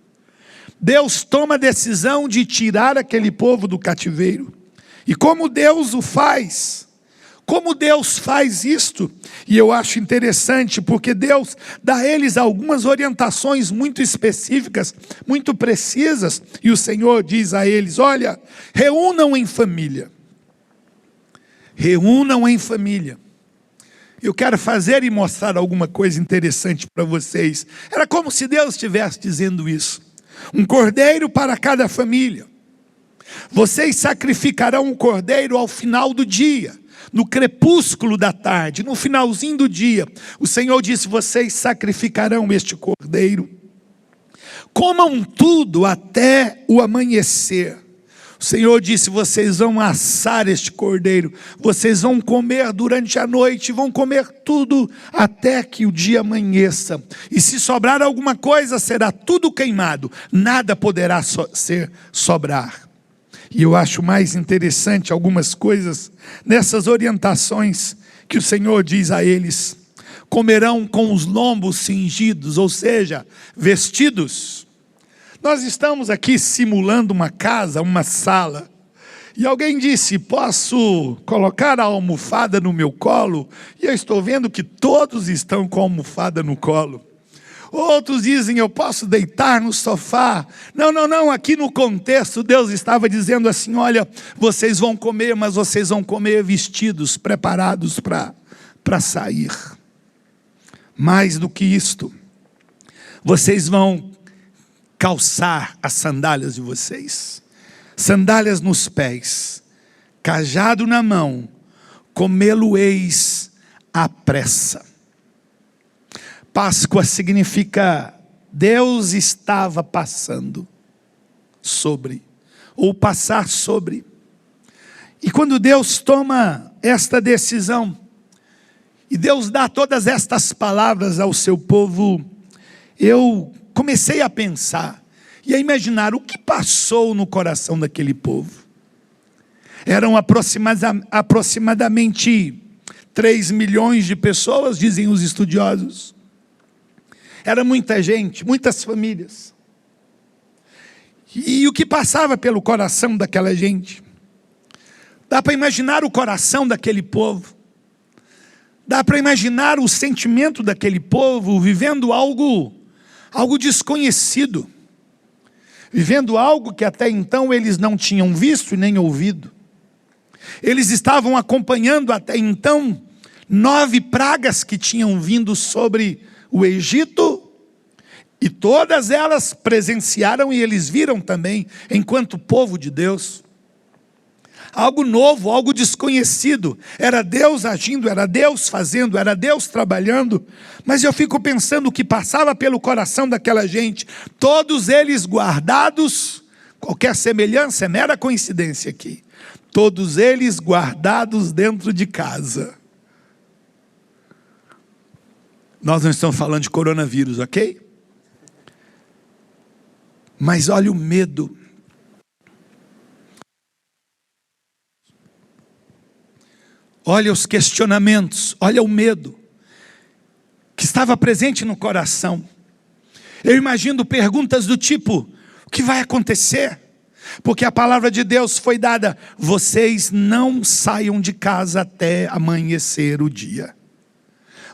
Deus toma a decisão de tirar aquele povo do cativeiro. E como Deus o faz? Como Deus faz isto? E eu acho interessante, porque Deus dá a eles algumas orientações muito específicas, muito precisas. E o Senhor diz a eles: olha, reúnam em família. Reúnam em família. Eu quero fazer e mostrar alguma coisa interessante para vocês. Era como se Deus estivesse dizendo isso. Um cordeiro para cada família. Vocês sacrificarão um cordeiro ao final do dia, no crepúsculo da tarde, no finalzinho do dia. O Senhor disse: vocês sacrificarão este cordeiro. Comam tudo até o amanhecer. O Senhor disse: vocês vão assar este cordeiro, vocês vão comer durante a noite, vão comer tudo até que o dia amanheça. E se sobrar alguma coisa, será tudo queimado, nada poderá sobrar. E eu acho mais interessante algumas coisas nessas orientações que o Senhor diz a eles: comerão com os lombos cingidos, ou seja, vestidos. Nós estamos aqui simulando uma casa, uma sala, e alguém disse: posso colocar a almofada no meu colo? E eu estou vendo que todos estão com a almofada no colo. Outros dizem: eu posso deitar no sofá? Não, aqui no contexto Deus estava dizendo assim: olha, vocês vão comer, mas vocês vão comer vestidos, preparados para sair. Mais do que isto, vocês vão calçar as sandálias de vocês, sandálias nos pés, cajado na mão, comê-lo-eis à pressa. Páscoa significa Deus estava passando sobre, ou passar sobre. E quando Deus toma esta decisão, e Deus dá todas estas palavras ao seu povo, eu comecei a pensar e a imaginar o que passou no coração daquele povo. Eram aproximadamente 3 milhões de pessoas, dizem os estudiosos. Era muita gente, muitas famílias. E o que passava pelo coração daquela gente? Dá para imaginar o coração daquele povo. Dá para imaginar o sentimento daquele povo vivendo algo desconhecido. Vivendo algo que até então eles não tinham visto e nem ouvido. Eles estavam acompanhando até então 9 pragas que tinham vindo sobre o Egito, e todas elas presenciaram e eles viram também, enquanto povo de Deus. Algo novo, algo desconhecido. Era Deus agindo, era Deus fazendo, era Deus trabalhando. Mas eu fico pensando o que passava pelo coração daquela gente. Todos eles guardados, qualquer semelhança é mera coincidência aqui. Todos eles guardados dentro de casa. Nós não estamos falando de coronavírus, ok? Mas olha o medo. Olha os questionamentos, olha o medo que estava presente no coração. Eu imagino perguntas do tipo: o que vai acontecer? Porque a palavra de Deus foi dada: vocês não saiam de casa até amanhecer o dia.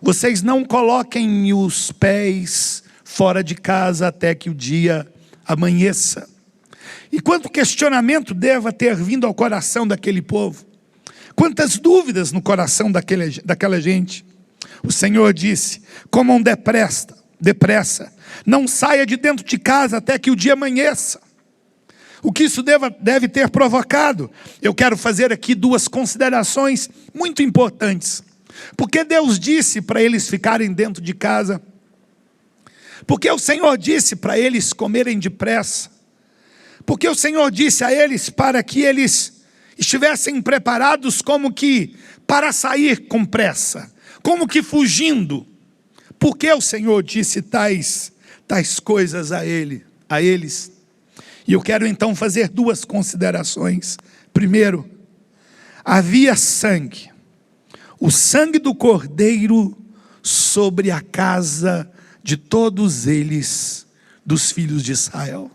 Vocês não coloquem os pés fora de casa até que o dia amanheça. E quanto questionamento deva ter vindo ao coração daquele povo. Quantas dúvidas no coração daquela gente. O Senhor disse: comam depressa, não saia de dentro de casa até que o dia amanheça. O que isso deve ter provocado? Eu quero fazer aqui 2 considerações muito importantes. Porque Deus disse para eles ficarem dentro de casa? Porque o Senhor disse para eles comerem depressa? Porque o Senhor disse a eles para que eles estivessem preparados como que para sair com pressa, como que fugindo? Porque o Senhor disse tais coisas a ele? a eles. E eu quero então fazer duas considerações. Primeiro, havia sangue, o sangue do Cordeiro sobre a casa de todos eles, dos filhos de Israel.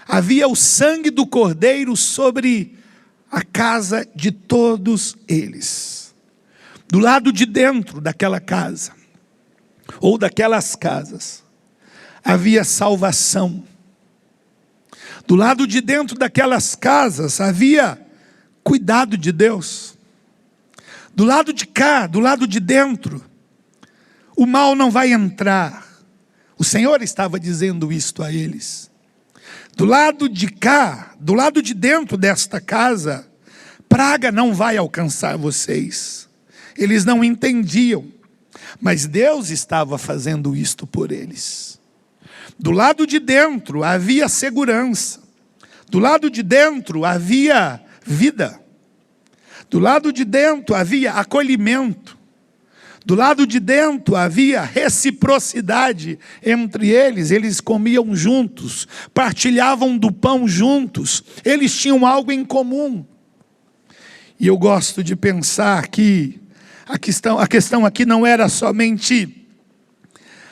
Havia o sangue do Cordeiro sobre a casa de todos eles. Do lado de dentro daquela casa, ou daquelas casas, havia salvação. Do lado de dentro daquelas casas havia cuidado de Deus. Do lado de cá, do lado de dentro, o mal não vai entrar. O Senhor estava dizendo isto a eles. Do lado de cá, do lado de dentro desta casa, praga não vai alcançar vocês. Eles não entendiam, mas Deus estava fazendo isto por eles. Do lado de dentro havia segurança. Do lado de dentro havia vida. Do lado de dentro havia acolhimento. Do lado de dentro havia reciprocidade entre eles. Eles comiam juntos, partilhavam do pão juntos. Eles tinham algo em comum. E eu gosto de pensar que a questão aqui não era somente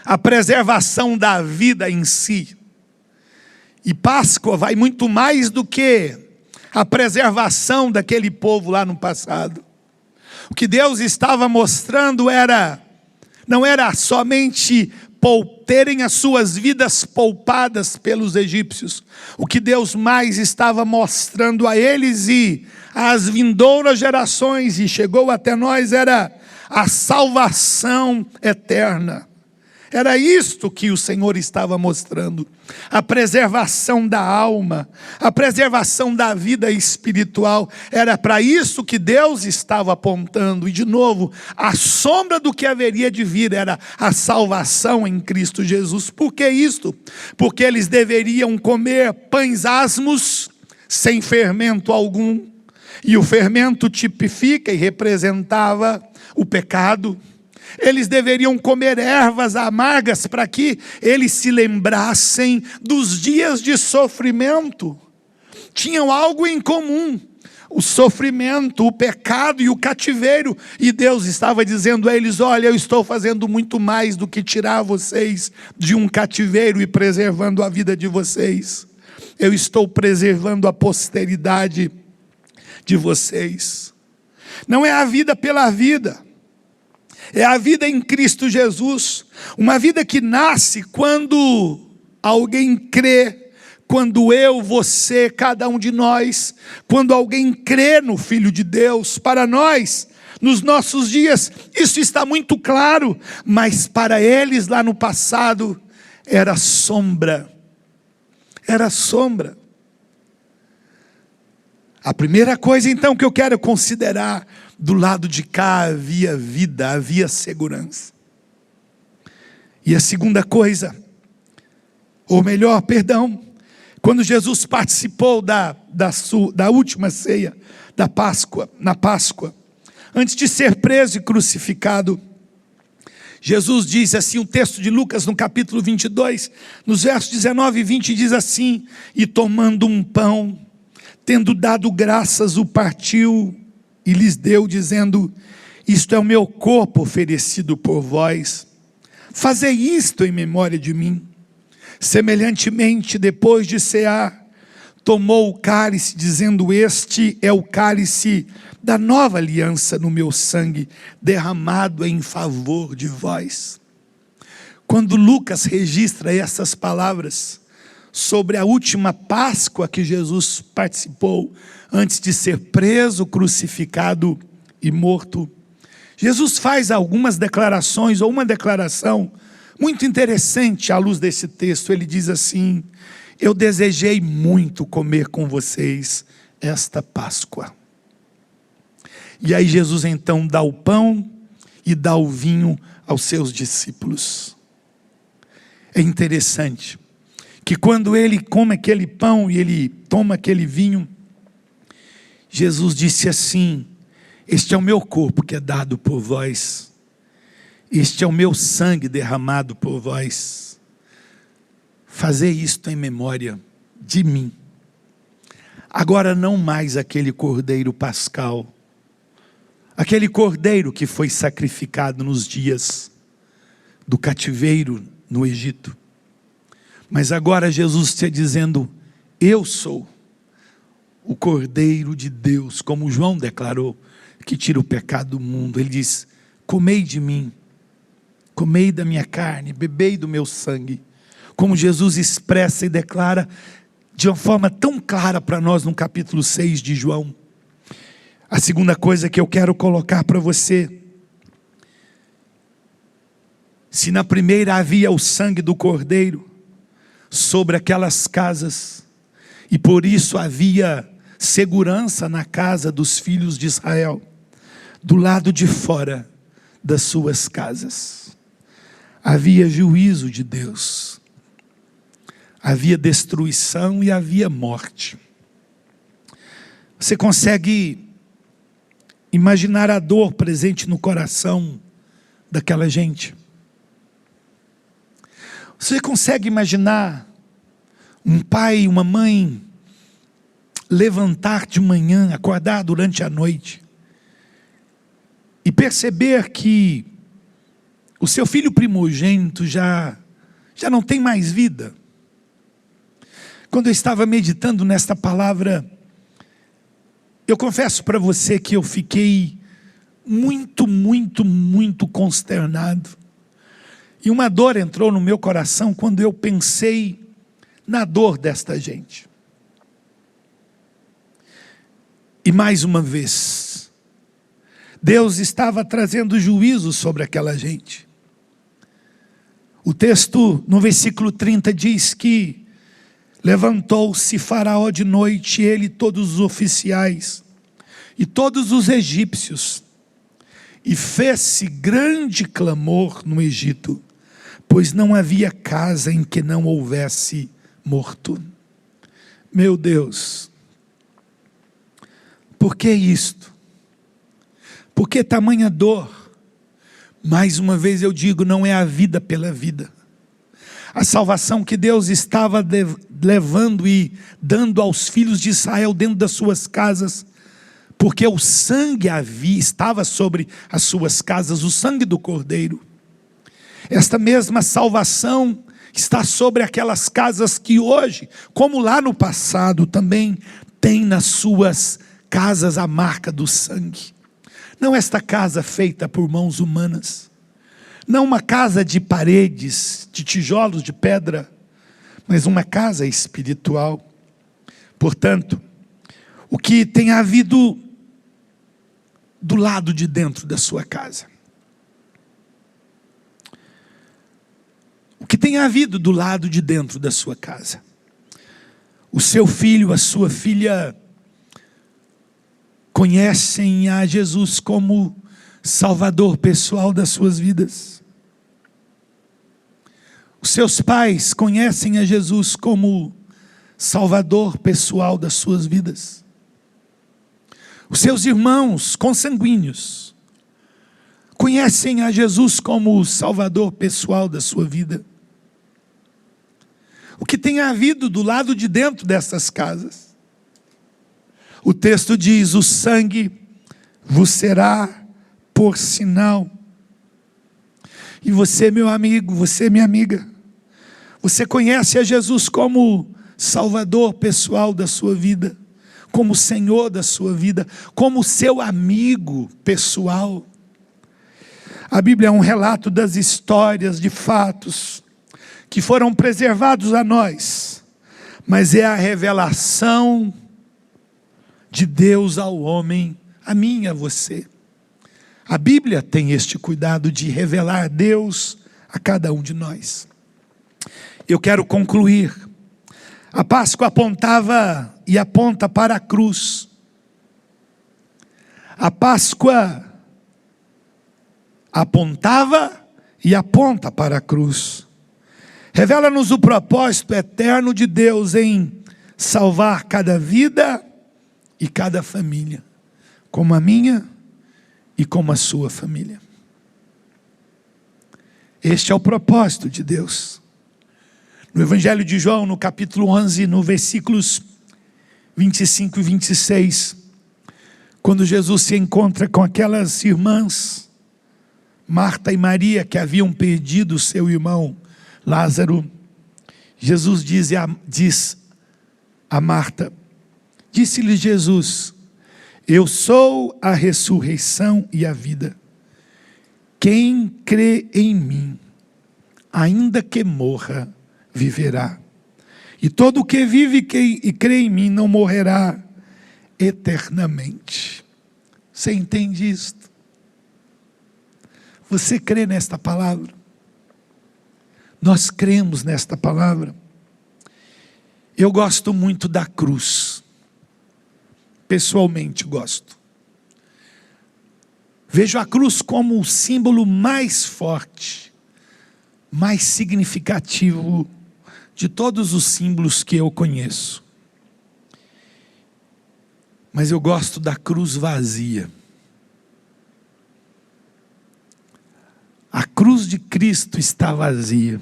a preservação da vida em si. E Páscoa vai muito mais do que a preservação daquele povo lá no passado. O que Deus estava mostrando não era somente terem as suas vidas poupadas pelos egípcios. O que Deus mais estava mostrando a eles e às vindouras gerações, e chegou até nós, era a salvação eterna. Era isto que o Senhor estava mostrando, a preservação da alma, a preservação da vida espiritual. Era para isso que Deus estava apontando. E de novo, a sombra do que haveria de vir era a salvação em Cristo Jesus. Por que isto? Porque eles deveriam comer pães asmos, sem fermento algum. E o fermento tipifica e representava o pecado. Eles deveriam comer ervas amargas para que eles se lembrassem dos dias de sofrimento. Tinham algo em comum: o sofrimento, o pecado e o cativeiro. E Deus estava dizendo a eles: olha, eu estou fazendo muito mais do que tirar vocês de um cativeiro e preservando a vida de vocês. Eu estou preservando a posteridade de vocês. Não é a vida pela vida. É a vida em Cristo Jesus, uma vida que nasce quando alguém crê, quando eu, você, cada um de nós, quando alguém crê no Filho de Deus. Para nós, nos nossos dias, isso está muito claro, mas para eles lá no passado, era sombra. Era sombra. A primeira coisa então que eu quero considerar: do lado de cá havia vida, havia segurança. E a segunda coisa, ou melhor, perdão, quando Jesus participou da última ceia da Páscoa, na Páscoa, antes de ser preso e crucificado, Jesus diz assim, o texto de Lucas no capítulo 22, nos versos 19 e 20, diz assim: e tomando um pão, tendo dado graças, o partiu e lhes deu, dizendo: isto é o meu corpo oferecido por vós, fazei isto em memória de mim. Semelhantemente, depois de cear, tomou o cálice, dizendo: este é o cálice da nova aliança no meu sangue, derramado em favor de vós. Quando Lucas registra essas palavras sobre a última Páscoa que Jesus participou, antes de ser preso, crucificado e morto, Jesus faz algumas declarações, ou uma declaração muito interessante à luz desse texto. Ele diz assim: eu desejei muito comer com vocês esta Páscoa. E aí Jesus então dá o pão e dá o vinho aos seus discípulos. É interessante que quando ele come aquele pão e ele toma aquele vinho, Jesus disse assim: este é o meu corpo que é dado por vós, este é o meu sangue derramado por vós, Fazei isto em memória de mim. Agora não mais aquele cordeiro pascal, aquele cordeiro que foi sacrificado nos dias do cativeiro no Egito. Mas agora Jesus está dizendo, eu sou o cordeiro de Deus, como João declarou, que tira o pecado do mundo. Ele diz, comei de mim, comei da minha carne, bebei do meu sangue. Como Jesus expressa e declara de uma forma tão clara para nós no capítulo 6 de João. A segunda coisa que eu quero colocar para você, se na primeira havia o sangue do cordeiro sobre aquelas casas, e por isso havia segurança na casa dos filhos de Israel, do lado de fora das suas casas havia juízo de Deus, havia destruição e havia morte. Você consegue imaginar a dor presente no coração daquela gente? Você consegue imaginar um pai e uma mãe levantar de manhã, acordar durante a noite e perceber que o seu filho primogênito já não tem mais vida? Quando eu estava meditando nesta palavra, eu confesso para você que eu fiquei muito consternado. E uma dor entrou no meu coração quando eu pensei na dor desta gente. E mais uma vez, Deus estava trazendo juízo sobre aquela gente. O texto no versículo 30 diz que levantou-se Faraó de noite, ele e todos os oficiais, e todos os egípcios, e fez-se grande clamor no Egito, pois não havia casa em que não houvesse morto. Meu Deus, por que isto? Por que tamanha dor? Mais uma vez eu digo, não é a vida pela vida. A salvação que Deus estava levando e dando aos filhos de Israel dentro das suas casas, porque o sangue estava sobre as suas casas, o sangue do Cordeiro. Esta mesma salvação está sobre aquelas casas que hoje, como lá no passado, também tem nas suas casas a marca do sangue. Não esta casa feita por mãos humanas, não uma casa de paredes, de tijolos de pedra, mas uma casa espiritual. Portanto, o que tem havido do lado de dentro da sua casa? O que tem havido do lado de dentro da sua casa? O seu filho, a sua filha conhecem a Jesus como Salvador pessoal das suas vidas? Os seus pais conhecem a Jesus como Salvador pessoal das suas vidas? Os seus irmãos consanguíneos conhecem a Jesus como Salvador pessoal da sua vida? O que tem havido do lado de dentro dessas casas? O texto diz, o sangue vos será por sinal. E você, meu amigo, você, minha amiga, você conhece a Jesus como Salvador pessoal da sua vida, como Senhor da sua vida, como seu amigo pessoal? A Bíblia é um relato das histórias, de fatos, que foram preservados a nós, mas é a revelação de Deus ao homem, a mim e a você. A Bíblia tem este cuidado de revelar Deus a cada um de nós. Eu quero concluir. A Páscoa apontava e aponta para a cruz. A Páscoa apontava e aponta para a cruz. Revela-nos o propósito eterno de Deus em salvar cada vida e cada família, como a minha e como a sua família. Este é o propósito de Deus. No Evangelho de João, no capítulo 11, no versículos 25 e 26, quando Jesus se encontra com aquelas irmãs, Marta e Maria, que haviam perdido seu irmão Lázaro, Jesus diz a Marta, disse-lhe Jesus: eu sou a ressurreição e a vida. Quem crê em mim, ainda que morra, viverá. E todo o que vive e crê em mim não morrerá eternamente. Você entende isto? Você crê nesta palavra? Nós cremos nesta palavra. Eu gosto muito da cruz. Pessoalmente gosto. Vejo a cruz como o símbolo mais forte, mais significativo de todos os símbolos que eu conheço. Mas eu gosto da cruz vazia. A cruz de Cristo está vazia.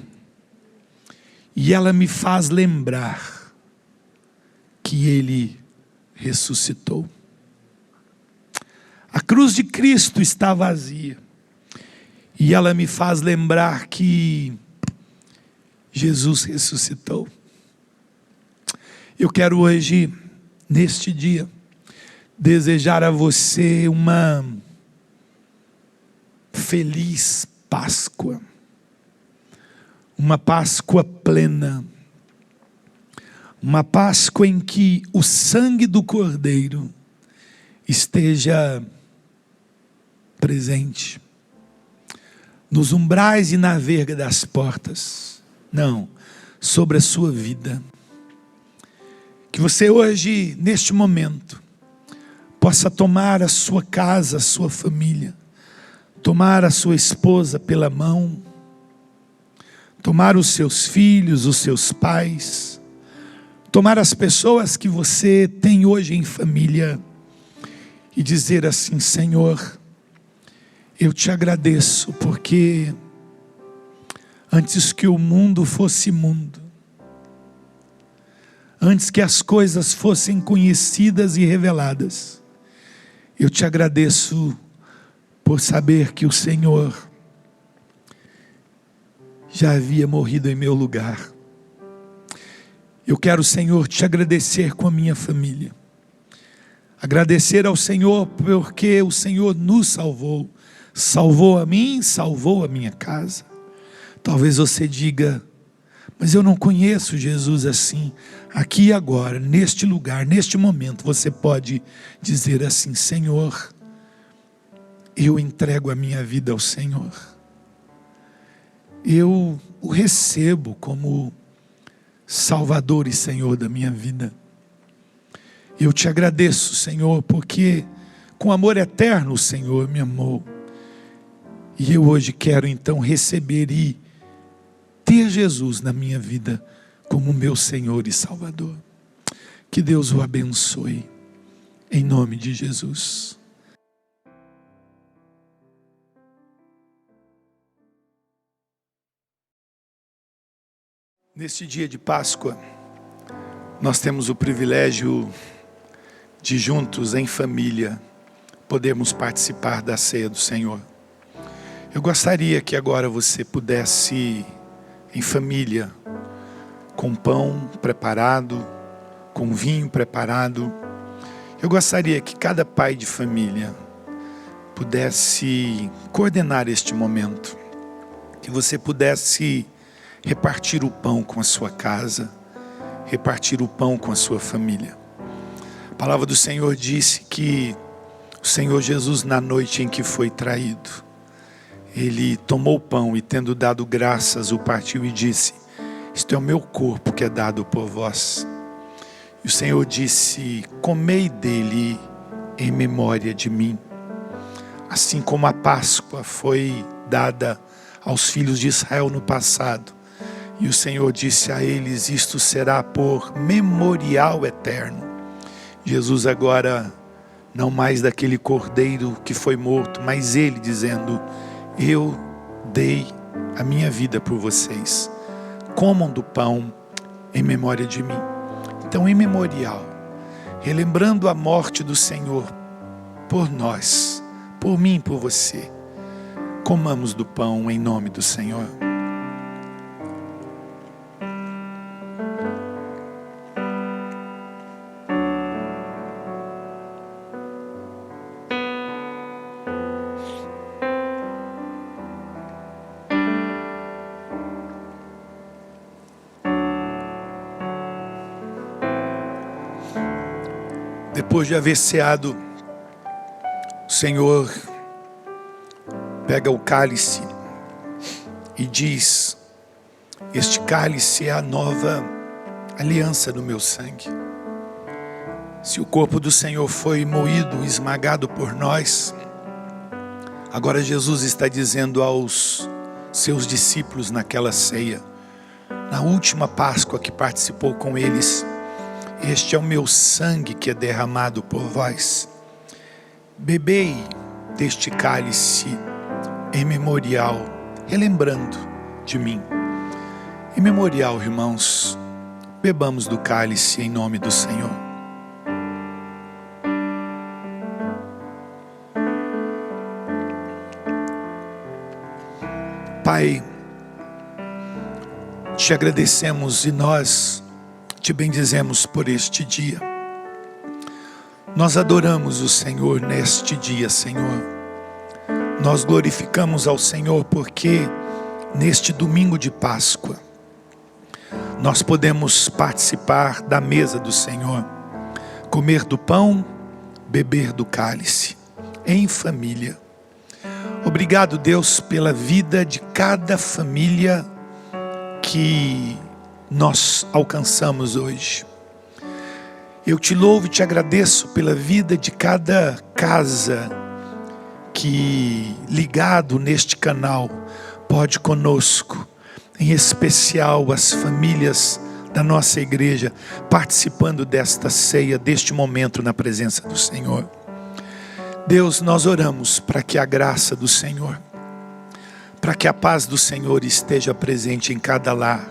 E ela me faz lembrar que Ele ressuscitou. A cruz de Cristo está vazia. E ela me faz lembrar que Jesus ressuscitou. Eu quero hoje, neste dia, desejar a você uma feliz Páscoa. Uma Páscoa plena. Uma Páscoa em que o sangue do Cordeiro esteja presente. Nos umbrais e na verga das portas. Não, sobre a sua vida. Que você hoje, neste momento, possa tomar a sua casa, a sua família, tomar a sua esposa pela mão, tomar os seus filhos, os seus pais, tomar as pessoas que você tem hoje em família e dizer assim: Senhor, eu te agradeço porque antes que o mundo fosse mundo, antes que as coisas fossem conhecidas e reveladas, eu te agradeço por saber que o Senhor já havia morrido em meu lugar. Eu quero, Senhor, te agradecer com a minha família. Agradecer ao Senhor porque o Senhor nos salvou. Salvou a mim, salvou a minha casa. Talvez você diga: mas eu não conheço Jesus assim. Aqui e agora, neste lugar, neste momento, você pode dizer assim: Senhor, eu entrego a minha vida ao Senhor. Eu o recebo como Salvador e Senhor da minha vida. Eu te agradeço, Senhor, porque com amor eterno o Senhor me amou. E eu hoje quero então receber e ter Jesus na minha vida como meu Senhor e Salvador. Que Deus o abençoe, em nome de Jesus. Neste dia de Páscoa, nós temos o privilégio de juntos, em família, podermos participar da ceia do Senhor. Eu gostaria que agora você pudesse, em família, com pão preparado, com vinho preparado, eu gostaria que cada pai de família pudesse coordenar este momento, que você pudesse repartir o pão com a sua casa, repartir o pão com a sua família. A palavra do Senhor disse que o Senhor Jesus, na noite em que foi traído, Ele tomou o pão e, tendo dado graças, o partiu e disse: isto é o meu corpo que é dado por vós. E o Senhor disse: comei dele em memória de mim. Assim como a Páscoa foi dada aos filhos de Israel no passado, e o Senhor disse a eles: isto será por memorial eterno. Jesus agora, não mais daquele cordeiro que foi morto, mas Ele dizendo: eu dei a minha vida por vocês. comam do pão em memória de mim. Então, em memorial, relembrando a morte do Senhor por nós, por mim, por você, comamos do pão em nome do Senhor. Depois de haver ceado, o Senhor pega o cálice e diz: este cálice é a nova aliança no meu sangue. Se o corpo do Senhor foi moído, esmagado por nós, agora Jesus está dizendo aos seus discípulos naquela ceia, na última Páscoa que participou com eles: este é o meu sangue que é derramado por vós. Bebei deste cálice em memorial, relembrando de mim. Em memorial, irmãos, bebamos do cálice em nome do Senhor. Pai, te agradecemos e nós te bendizemos por este dia. Nós adoramos o Senhor neste dia, Senhor. Nós glorificamos ao Senhor porque neste domingo de Páscoa nós podemos participar da mesa do Senhor, comer do pão, beber do cálice, em família. Obrigado, Deus, pela vida de cada família que nós alcançamos hoje. Eu te louvo e te agradeço pela vida de cada casa que, ligado neste canal, pode conosco, em especial as famílias da nossa igreja, participando desta ceia, deste momento na presença do Senhor. Deus, nós oramos para que a graça do Senhor, para que a paz do Senhor esteja presente em cada lar,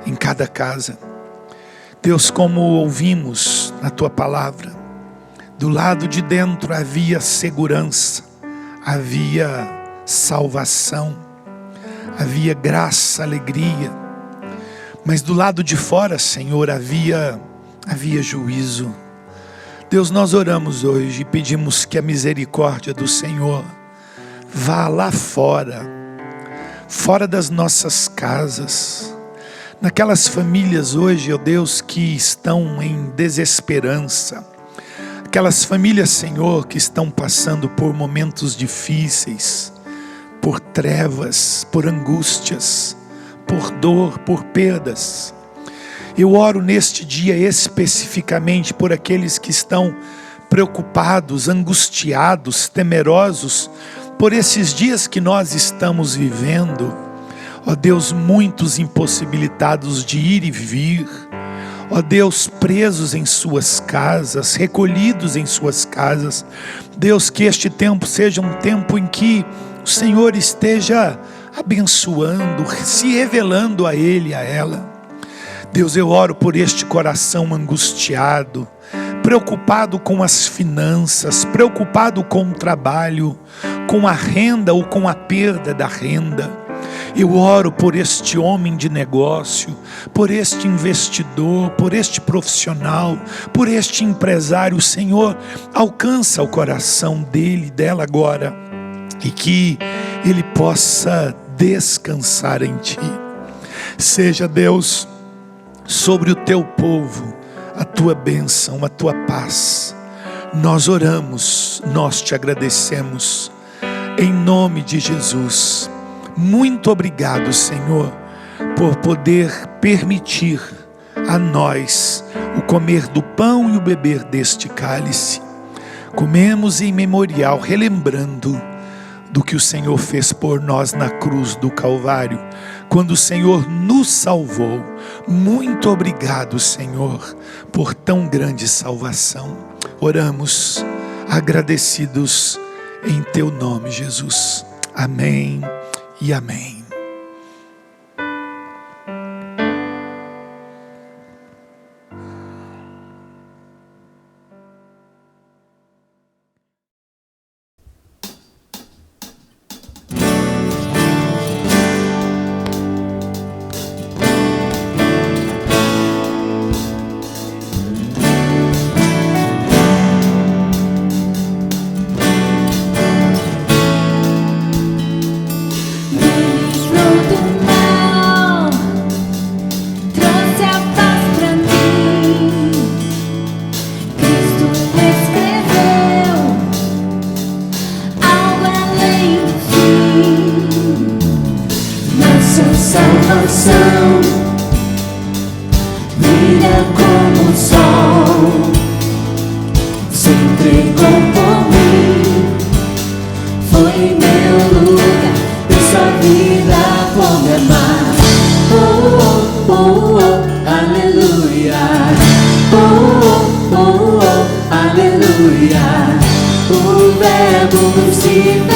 em cada casa. Deus, como ouvimos na tua palavra, do lado de dentro havia segurança, havia salvação, havia graça, alegria, mas do lado de fora, Senhor, havia juízo. Deus, nós oramos hoje e pedimos que a misericórdia do Senhor vá lá fora, fora das nossas casas, naquelas famílias hoje, ó Deus, que estão em desesperança, aquelas famílias, Senhor, que estão passando por momentos difíceis, por trevas, por angústias, por dor, por perdas. Eu oro neste dia especificamente por aqueles que estão preocupados, angustiados, temerosos, por esses dias que nós estamos vivendo. Ó Deus, muitos impossibilitados de ir e vir, ó Deus, presos em suas casas, recolhidos em suas casas. Deus, que este tempo seja um tempo em que o Senhor esteja abençoando, se revelando a ele e a ela. Deus, eu oro por este coração angustiado, preocupado com as finanças, preocupado com o trabalho, com a renda ou com a perda da renda. Eu oro por este homem de negócio, por este investidor, por este profissional, por este empresário. Senhor, alcança o coração dele e dela agora, e que ele possa descansar em Ti. Seja, Deus, sobre o Teu povo a Tua bênção, a Tua paz. Nós oramos, nós Te agradecemos, em nome de Jesus. Muito obrigado, Senhor, por poder permitir a nós o comer do pão e o beber deste cálice. Comemos em memorial, relembrando do que o Senhor fez por nós na cruz do Calvário, quando o Senhor nos salvou. Muito obrigado, Senhor, por tão grande salvação. Oramos agradecidos em Teu nome, Jesus. Amém e amém. verbo se fez